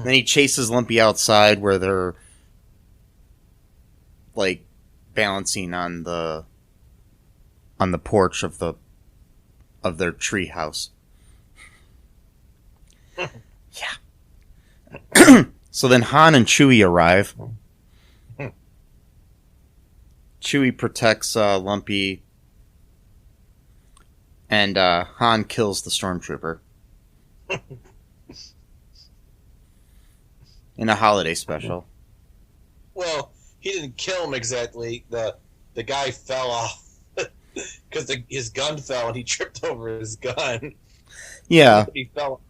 he chases Lumpy outside where they're like balancing on the porch of their tree house. Yeah. So then Han and Chewie arrive. Chewie protects Lumpy, and Han kills the stormtrooper in a holiday special.
Well, he didn't kill him exactly. The guy fell off because his gun fell and he tripped over his gun.
Yeah.
He fell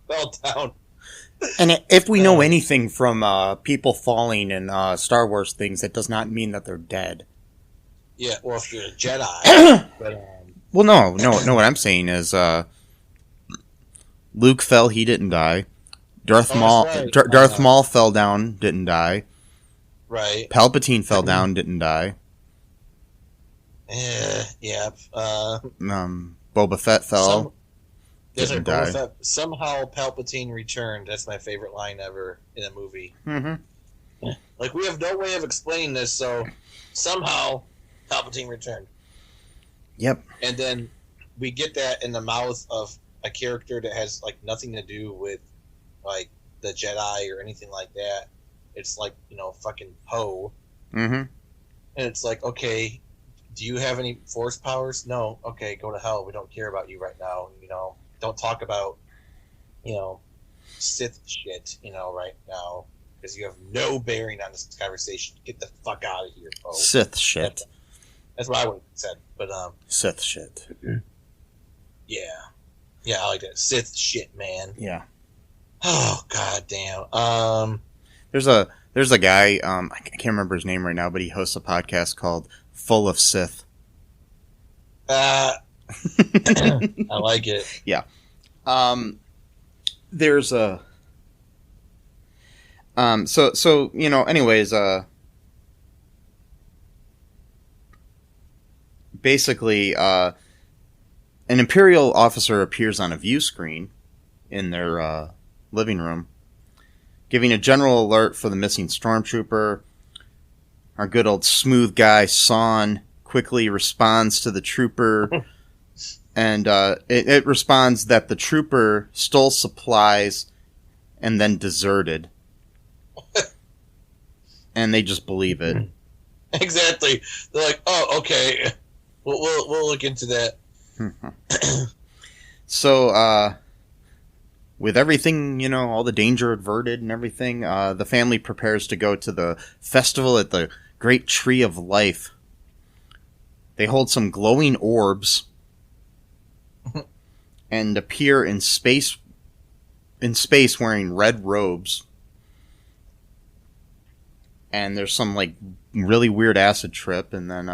down.
And if we know anything from people falling in Star Wars things, that does not mean that they're dead.
Yeah, well, if you're a Jedi. But,
well, no. What I'm saying is, Luke fell, he didn't die. Darth Maul fell down, didn't die.
Right.
Palpatine fell down, didn't die.
Yeah.
Boba Fett fell. Didn't die.
Boba Fett, somehow Palpatine returned. That's my favorite line ever in a movie.
Mm-hmm.
Like, we have no way of explaining this, so somehow Palpatine returned.
Yep.
And then we get that in the mouth of a character that has, like, nothing to do with, like, the Jedi or anything like that. It's like, fucking Poe.
Mm-hmm.
And it's like, okay, do you have any force powers? No. Okay, go to hell. We don't care about you right now. Don't talk about, Sith shit, right now. Because you have no bearing on this conversation. Get the fuck out of here, Poe.
Sith shit.
That's what I would have said. But,
Sith shit.
yeah. Yeah, I like that. Sith shit, man.
Yeah.
Oh, god damn.
There's a guy, I can't remember his name right now, but he hosts a podcast called Full of Sith.
I like it.
There's a so you know, anyways, basically an Imperial officer appears on a view screen in their living room, giving a general alert for the missing stormtrooper. Our good old smooth guy Son quickly responds to the trooper, and it responds that the trooper stole supplies and then deserted. And they just believe it.
Exactly. They're like, oh, okay. We'll look into that.
So, with everything, you know, all the danger averted and everything, the family prepares to go to the festival at the Great Tree of Life. They hold some glowing orbs and appear in space wearing red robes. And there's some, like, really weird acid trip, and then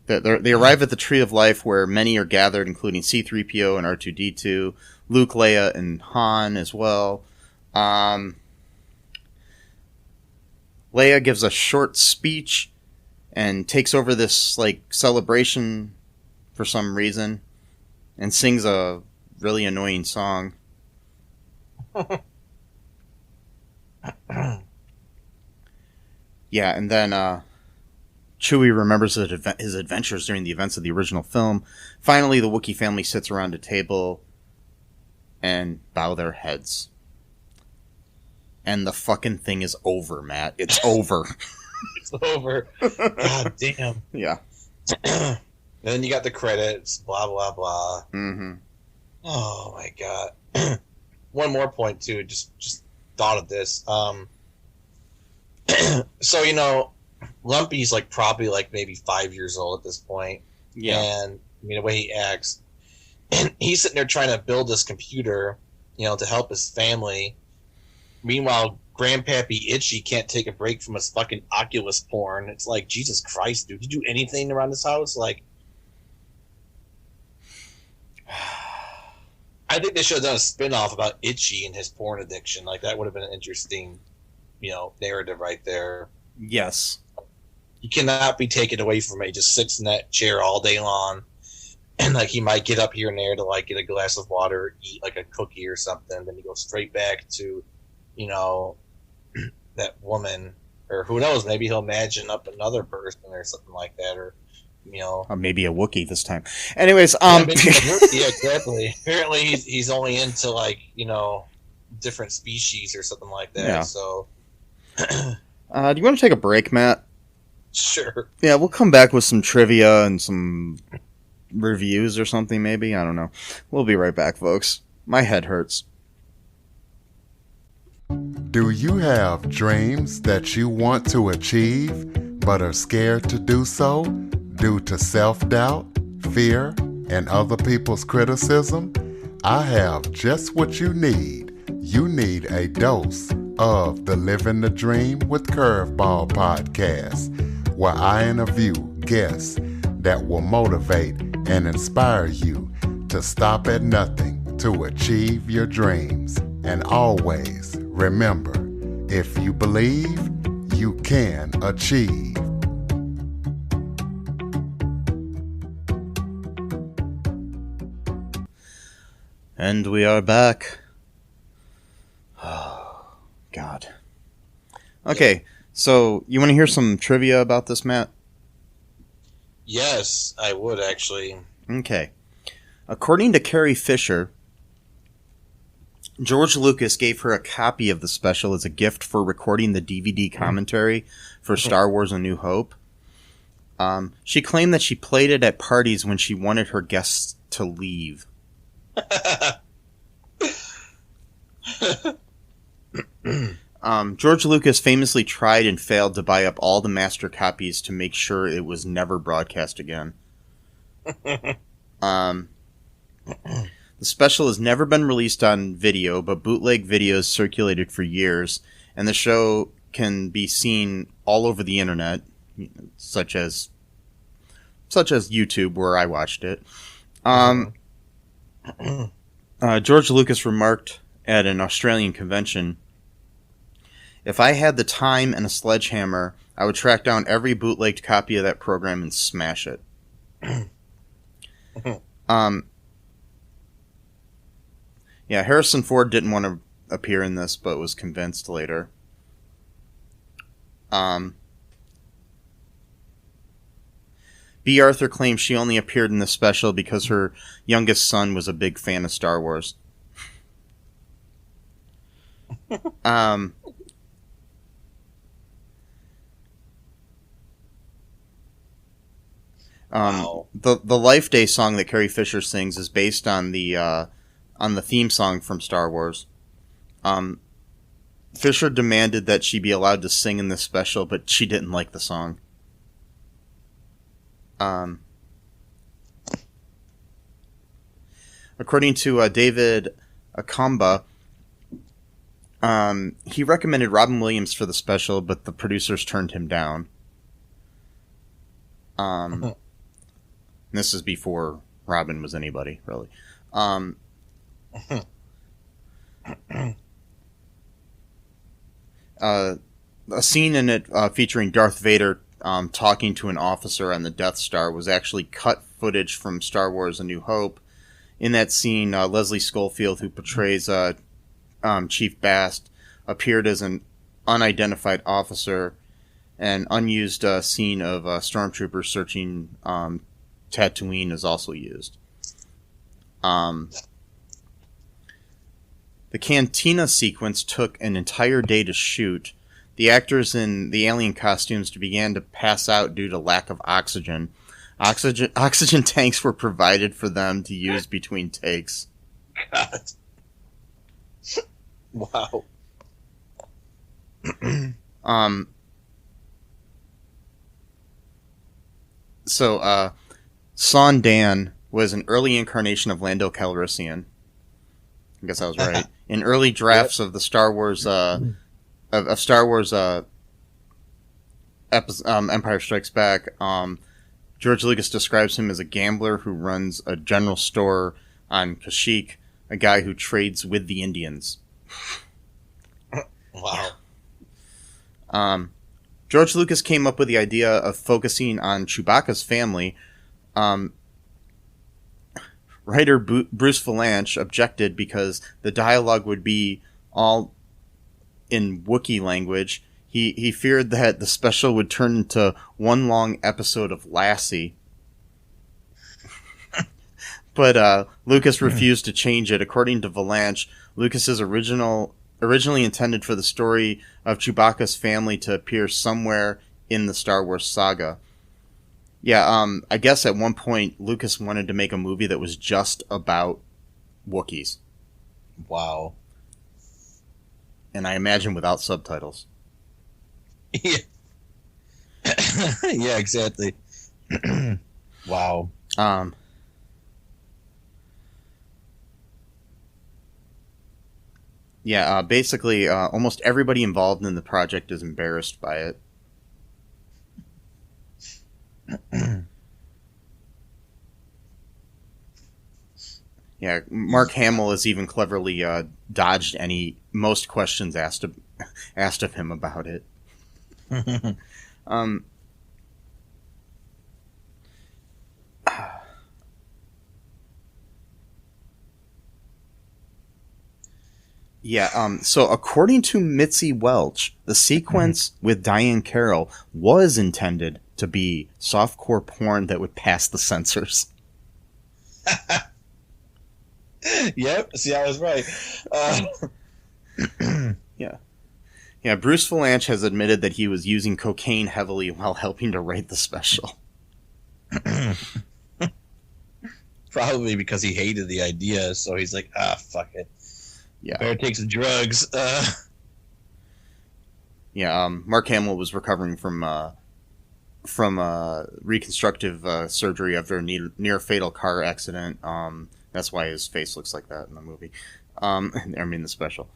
they arrive at the Tree of Life, where many are gathered, including C-3PO and R2-D2, Luke, Leia, and Han as well. Leia gives a short speech and takes over this, like, celebration for some reason, and sings a really annoying song. Yeah, and then Chewie remembers his adventures during the events of the original film. Finally, the Wookiee family sits around a table and bow their heads. And the fucking thing is over, Matt. It's over.
It's over. God damn.
Yeah.
And then you got the credits, blah, blah, blah.
Mm-hmm.
Oh, my God. One more point, too. Just thought of this. So, you know, Lumpy's, like, probably, like, maybe 5 years old at this point.
Yeah.
And, I mean, the way he acts. And he's sitting there trying to build this computer, you know, to help his family. Meanwhile, Grandpappy Itchy can't take a break from his fucking Oculus porn. It's like, Jesus Christ, dude. Did you do anything around this house? Like, I think they should have done a spin-off about Itchy and his porn addiction. Like, that would have been an interesting, you know, narrative right there.
Yes.
He cannot be taken away from it. He just sits in that chair all day long. And, like, he might get up here and there to, like, get a glass of water, eat, like, a cookie or something. Then he goes straight back to, you know, that woman. Or who knows, maybe he'll imagine up another person or something like that. Or, you know.
Or maybe a Wookiee this time. Anyways,
Yeah, exactly. Apparently he's only into, like, you know, different species or something like that.
Yeah.
So.
Do you want to take a break, Matt?
Sure.
Yeah, we'll come back with some trivia and some reviews or something, maybe. I don't know. We'll be right back, folks. My head hurts.
Do you have dreams that you want to achieve, but are scared to do so due to self-doubt, fear, and other people's criticism? I have just what you need. You need a dose of the Living the Dream with Curveball podcast, where I interview guests that will motivate and inspire you to stop at nothing to achieve your dreams. And always remember, if you believe, you can achieve.
And we are back. Oh, God. Okay, so you want to hear some trivia about this, Matt?
Yes, I would actually.
Okay. According to Carrie Fisher, George Lucas gave her a copy of the special as a gift for recording the DVD commentary for Star Wars A New Hope. She claimed that she played it at parties when she wanted her guests to leave. George Lucas famously tried and failed to buy up all the master copies to make sure it was never broadcast again. The special has never been released on video, but bootleg videos circulated for years, and the show can be seen all over the internet, such as such as YouTube, where I watched it. George Lucas remarked at an Australian convention, "If I had the time and a sledgehammer, I would track down every bootlegged copy of that program and smash it." Yeah, Harrison Ford didn't want to appear in this, but was convinced later. B. Arthur claims she only appeared in the special because her youngest son was a big fan of Star Wars.
Wow.
The Life Day song that Carrie Fisher sings is based on the theme song from Star Wars. Fisher demanded that she be allowed to sing in this special, but she didn't like the song. According to David Akamba, he recommended Robin Williams for the special, but the producers turned him down. This is before Robin was anybody, really. A scene in it featuring Darth Vader talking to an officer on the Death Star was actually cut footage from Star Wars A New Hope. In that scene, Leslie Schofield, who portrays Chief Bast, appeared as an unidentified officer. An unused scene of stormtroopers searching Tatooine is also used. The cantina sequence took an entire day to shoot. The actors in the alien costumes began to pass out due to lack of oxygen. Oxygen tanks were provided for them to use between takes.
God. Wow.
So, Son Dan was an early incarnation of Lando Calrissian. I guess I was right. In early drafts of the Star Wars, of Star Wars, Empire Strikes Back, George Lucas describes him as a gambler who runs a general store on Kashyyyk, a guy who trades with the Indians.
Wow.
George Lucas came up with the idea of focusing on Chewbacca's family. Writer Bruce Vilanch objected because the dialogue would be all in Wookiee language. He feared that the special would turn into one long episode of Lassie. But Lucas refused to change it. According to Vilanch, Lucas's originally intended for the story of Chewbacca's family to appear somewhere in the Star Wars saga. Yeah, I guess at one point Lucas wanted to make a movie that was just about Wookiees.
Wow.
And I imagine without subtitles.
Yeah. Yeah, exactly. Wow.
Yeah, basically, almost everybody involved in the project is embarrassed by it. Yeah, Mark Hamill has even cleverly dodged most questions asked of him about it. Yeah, so according to Mitzi Welch, the sequence with Diane Carroll was intended to be softcore porn that would pass the censors.
Yep, see, I was right.
Yeah, Bruce Vilanch has admitted that he was using cocaine heavily while helping to write the special.
Probably because he hated the idea, so he's like, fuck it.
Yeah.
Better take some drugs.
Yeah, Mark Hamill was recovering from reconstructive surgery after a near fatal car accident. That's why his face looks like that in the movie. I mean, the special.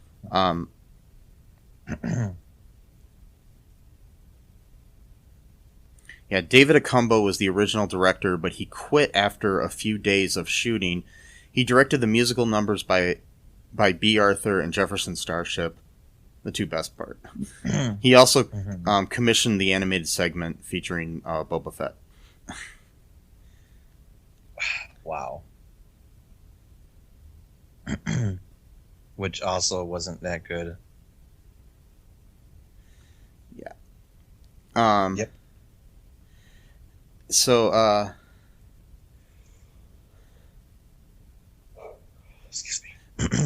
Yeah, David Acumbo was the original director, but he quit after a few days of shooting. He directed the musical numbers by B. Arthur and Jefferson Starship, the two best part. He also commissioned the animated segment featuring Boba Fett.
Wow. Which also wasn't that good.
Yeah.
Yep.
So,
Excuse me.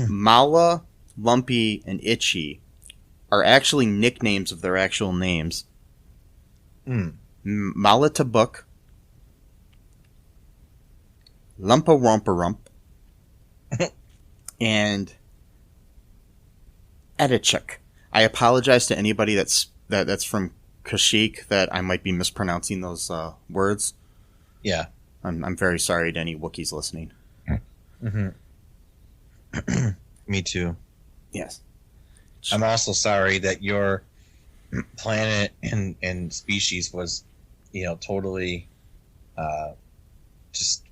Mala, Lumpy, and Itchy are actually nicknames of their actual names. Mala Tabuk, Lumpa Rompa Rump, and Edichuk. I apologize to anybody that's from Kashyyyk that I might be mispronouncing those words.
Yeah.
I'm very sorry to any Wookiees listening.
Me too.
Yes.
I'm also sorry that your planet and species was, totally just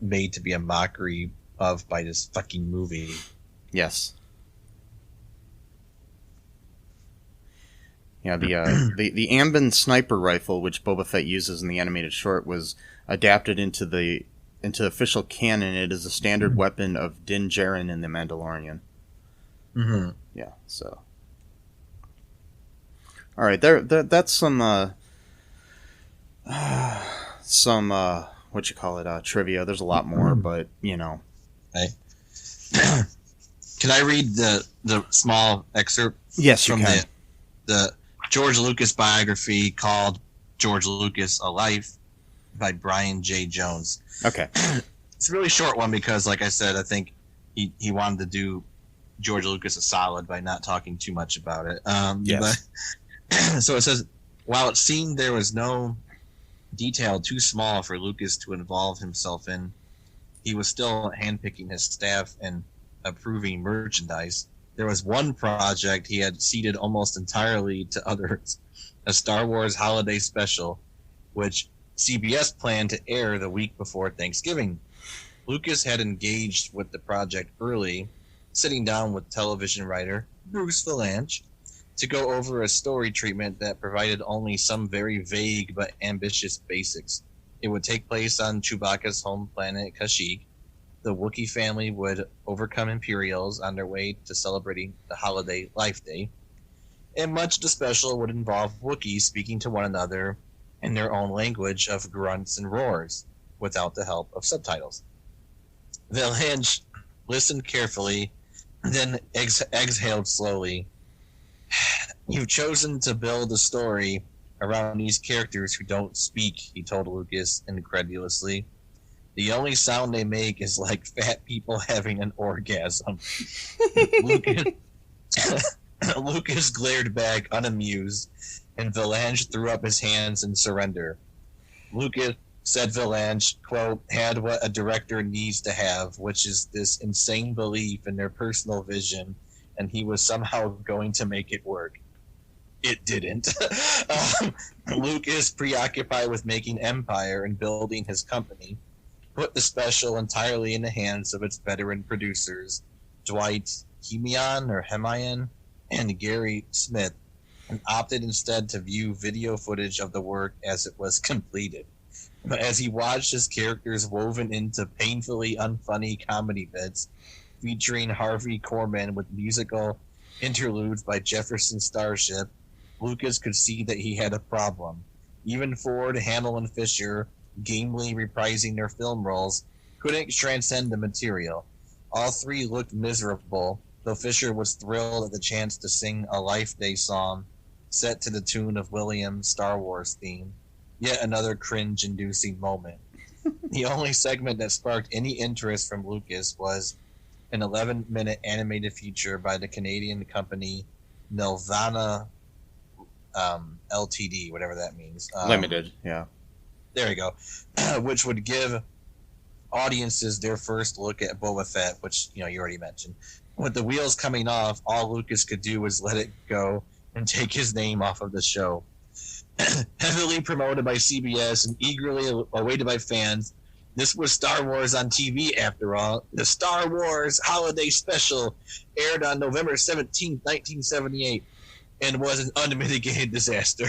made to be a mockery of by this fucking movie.
Yes. Yeah, the Ambin sniper rifle, which Boba Fett uses in the animated short, was adapted into official canon. It is a standard weapon of Din Djarin in The Mandalorian.
Mm-hmm.
Yeah, so. All right, that's some trivia. There's a lot more, but
Okay. Can I read the small excerpt?
Yes, you
from
can.
the George Lucas biography called George Lucas: A Life by Brian J. Jones.
Okay.
It's a really short one because, like I said, I think he wanted to do George Lucas a solid by not talking too much about it.
Yes.
But, so it says, while it seemed there was no detail too small for Lucas to involve himself in, he was still handpicking his staff and approving merchandise. There was one project he had ceded almost entirely to others, a Star Wars holiday special, which CBS planned to air the week before Thanksgiving. Lucas had engaged with the project early, sitting down with television writer Bruce Vilanch to go over a story treatment that provided only some very vague but ambitious basics. It would take place on Chewbacca's home planet, Kashyyyk. The Wookiee family would overcome Imperials on their way to celebrating the holiday Life Day. And much of the special would involve Wookiees speaking to one another in their own language of grunts and roars, without the help of subtitles. Vilanch listened carefully, then exhaled slowly. You've chosen to build a story around these characters who don't speak, he told Lucas incredulously. The only sound they make is like fat people having an orgasm. Lucas glared back unamused, and Vilanch threw up his hands in surrender. Lucas, said Vilanch, quote, had what a director needs to have, which is this insane belief in their personal vision, and he was somehow going to make it work. It didn't. Lucas, preoccupied with making Empire and building his company, put the special entirely in the hands of its veteran producers, Dwight Hemian and Gary Smith, and opted instead to view video footage of the work as it was completed. But as he watched his characters woven into painfully unfunny comedy bits, featuring Harvey Korman with musical interludes by Jefferson Starship, Lucas could see that he had a problem. Even Ford, Hamill, and Fisher, gamely reprising their film roles, couldn't transcend the material. All three looked miserable, though Fisher was thrilled at the chance to sing a Life Day song set to the tune of Williams' Star Wars theme. Yet another cringe-inducing moment. The only segment that sparked any interest from Lucas was an 11-minute animated feature by the Canadian company Nelvana Ltd, whatever that means.
Limited, yeah.
There you go. Which would give audiences their first look at Boba Fett, which you already mentioned. With the wheels coming off, all Lucas could do was let it go and take his name off of the show. heavily promoted by CBS and eagerly awaited by fans. This was Star Wars on TV, after all. The Star Wars Holiday Special aired on November 17, 1978, and was an unmitigated disaster.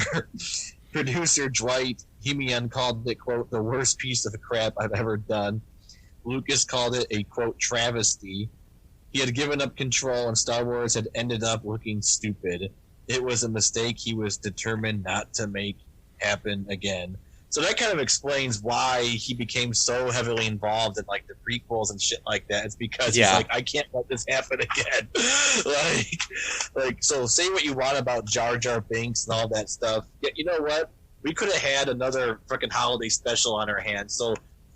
Producer Dwight Hemian called it, quote, the worst piece of crap I've ever done. Lucas called it a, quote, travesty. He had given up control, and Star Wars had ended up looking stupid. It was a mistake he was determined not to make happen again. So that kind of explains why he became so heavily involved in like the prequels and shit like that. It's because he's like, I can't let this happen again. like, so say what you want about Jar Jar Binks and all that stuff. Yeah, you know what? We could have had another freaking holiday special on our hands. So,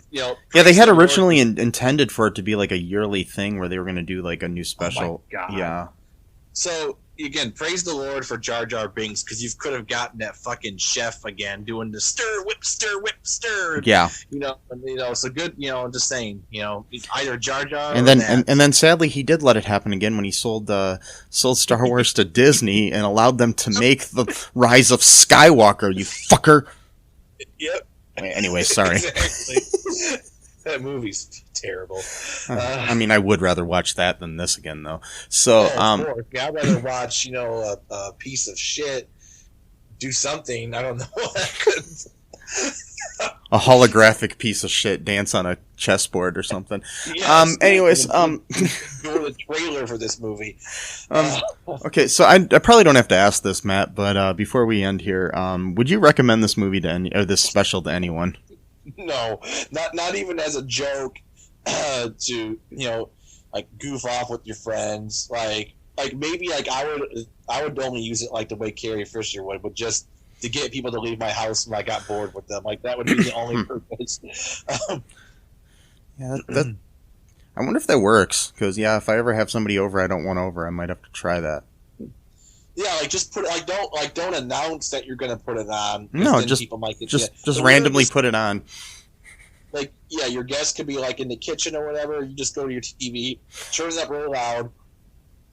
you know,
yeah, they had originally intended for it to be like a yearly thing where they were going to do like a new special.
Oh my God.
Yeah.
So again, praise the Lord for Jar Jar Binks, because you could have gotten that fucking chef again doing the stir, whip, stir.
Yeah.
So good. Just saying. Either Jar Jar.
And then sadly he did let it happen again when he sold Star Wars to Disney and allowed them to make the Rise of Skywalker. You fucker.
Yep.
Anyway, sorry.
Exactly. That movie's terrible.
I mean, I would rather watch that than this again, though. So,
I'd rather watch, a piece of shit do something. I don't know.
A holographic piece of shit dance on a chessboard or something.
Yes,
anyways,
doing the trailer for this movie.
Okay, so I probably don't have to ask this, Matt, but before we end here, would you recommend this movie or this special to anyone?
No, not even as a joke to like goof off with your friends. Like maybe like I would only use it like the way Carrie Fisher would, but just to get people to leave my house when I got bored with them. Like that would be the only purpose.
Yeah, I wonder if that works. Because if I ever have somebody over I don't want over, I might have to try that.
Yeah, like just put don't announce that you're gonna put it on.
No, just
people might get
just randomly put it on.
Like your guest could be like in the kitchen or whatever. You just go to your TV, turn it up real loud,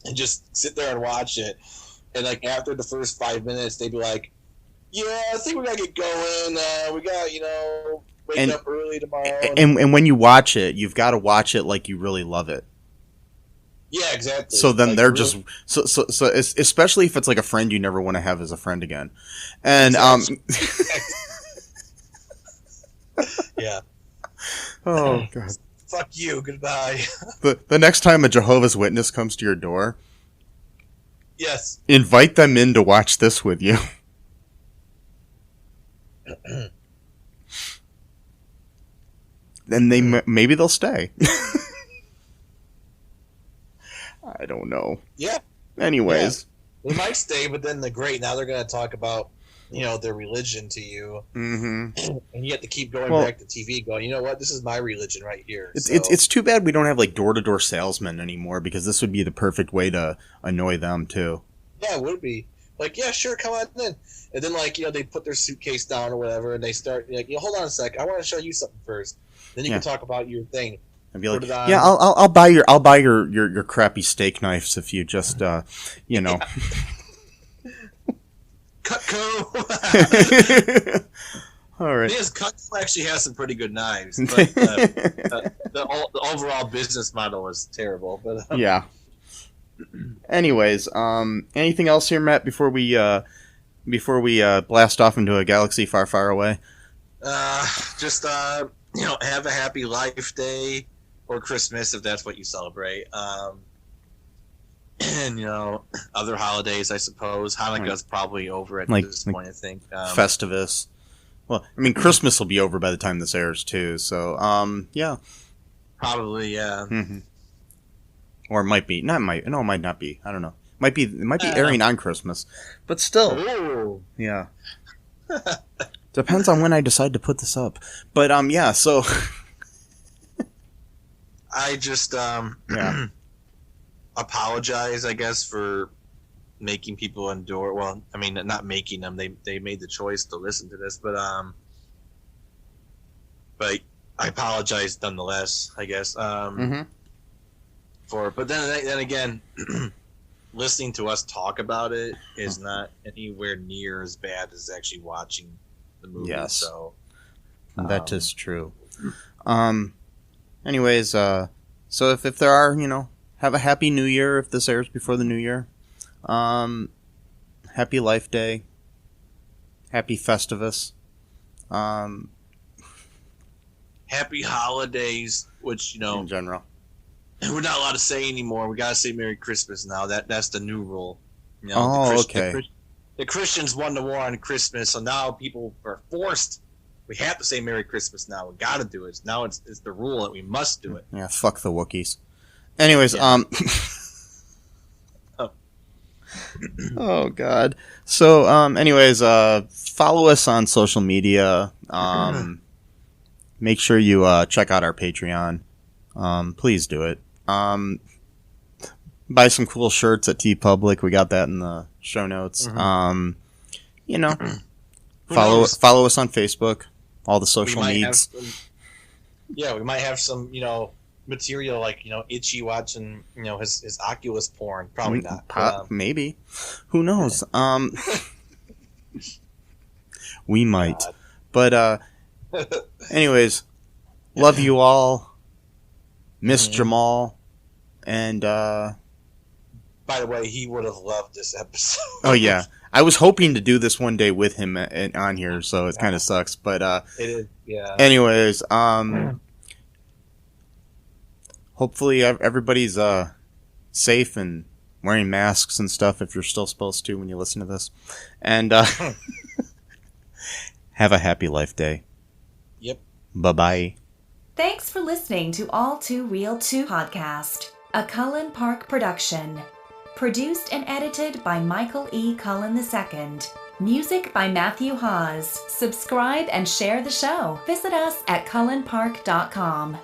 and just sit there and watch it. And like after the first 5 minutes, they'd be like, "Yeah, I think we gotta get going. We got wake up early tomorrow."
And when you watch it, you've got to watch it like you really love it.
Yeah, exactly.
So then
like,
they're
really?
so especially if it's like a friend you never want to have as a friend again, and
yeah.
Oh God.
Fuck you. Goodbye.
The next time a Jehovah's Witness comes to your door,
Yes.
invite them in to watch this with you. Then maybe they'll stay. I don't know.
Yeah.
Anyways.
They might stay, but then now they're going to talk about, their religion to you.
Mm-hmm.
And you have to keep going back to TV going, you know what? This is my religion right here.
It's too bad we don't have like door-to-door salesmen anymore, because this would be the perfect way to annoy them too.
Yeah, it would be. Like, yeah, sure, come on in. And then, they put their suitcase down or whatever, and they start, hold on a sec. I want to show you something first. Then you can talk about your thing.
And be like, yeah, I'll buy your crappy steak knives if you just
Cutco.
All right.
Yes, Cutco actually has some pretty good knives, but the overall business model is terrible. But
yeah. Anyways, anything else here, Matt? Before we blast off into a galaxy far, far away.
Just have a happy Life Day or Christmas if that's what you celebrate. And other holidays, I suppose. Hanukkah's probably over at this point, I think.
Festivus. Well, I mean, Christmas will be over by the time this airs too. So, yeah.
Probably, yeah.
Mm-hmm. Or it might be. No, it might not be. I don't know. It might be airing on Christmas, but still.
Ooh.
Yeah. Depends on when I decide to put this up. But yeah. So.
I just apologize, I guess, for making people endure. Well, I mean, not making them. They made the choice to listen to this, but I apologize nonetheless, I guess.
Mm-hmm.
But then again, listening to us talk about it is not anywhere near as bad as actually watching the movie.
Yes.
So
That is true. Anyways, so if there are, have a happy New Year if this airs before the New Year. Happy Life Day. Happy Festivus.
happy holidays, which
In general.
we're not allowed to say anymore. We gotta say Merry Christmas now. That's the new rule.
Okay.
The Christians won the war on Christmas, so now people are forced. We have to say Merry Christmas now. We gotta do it. Now it's the rule that we must do it.
Yeah, fuck the Wookiees. Anyways,
Yeah.
Oh God. So, anyways, follow us on social media. Make sure you check out our Patreon. Please do it. Buy some cool shirts at TeePublic. We got that in the show notes.
Who
Follow
knows?
us on Facebook. All the
We
social
might have
needs.
we might have some, material like, Itchy watching, his Oculus porn. Probably not. But,
Maybe. Who knows? We might.
God.
But anyways, love you all. Miss Jamal. And
By the way, he would have loved this episode.
oh yeah, I was hoping to do this one day with him on here, so it kind of sucks. But
It is, yeah.
anyways, hopefully everybody's safe and wearing masks and stuff if you're still supposed to when you listen to this. And have a happy Life Day.
Yep.
Bye-bye.
Thanks for listening to All Too Real 2 podcast, a Cullen Park production. Produced and edited by Michael E. Cullen II. Music by Matthew Hawes. Subscribe and share the show. Visit us at cullenpark.com.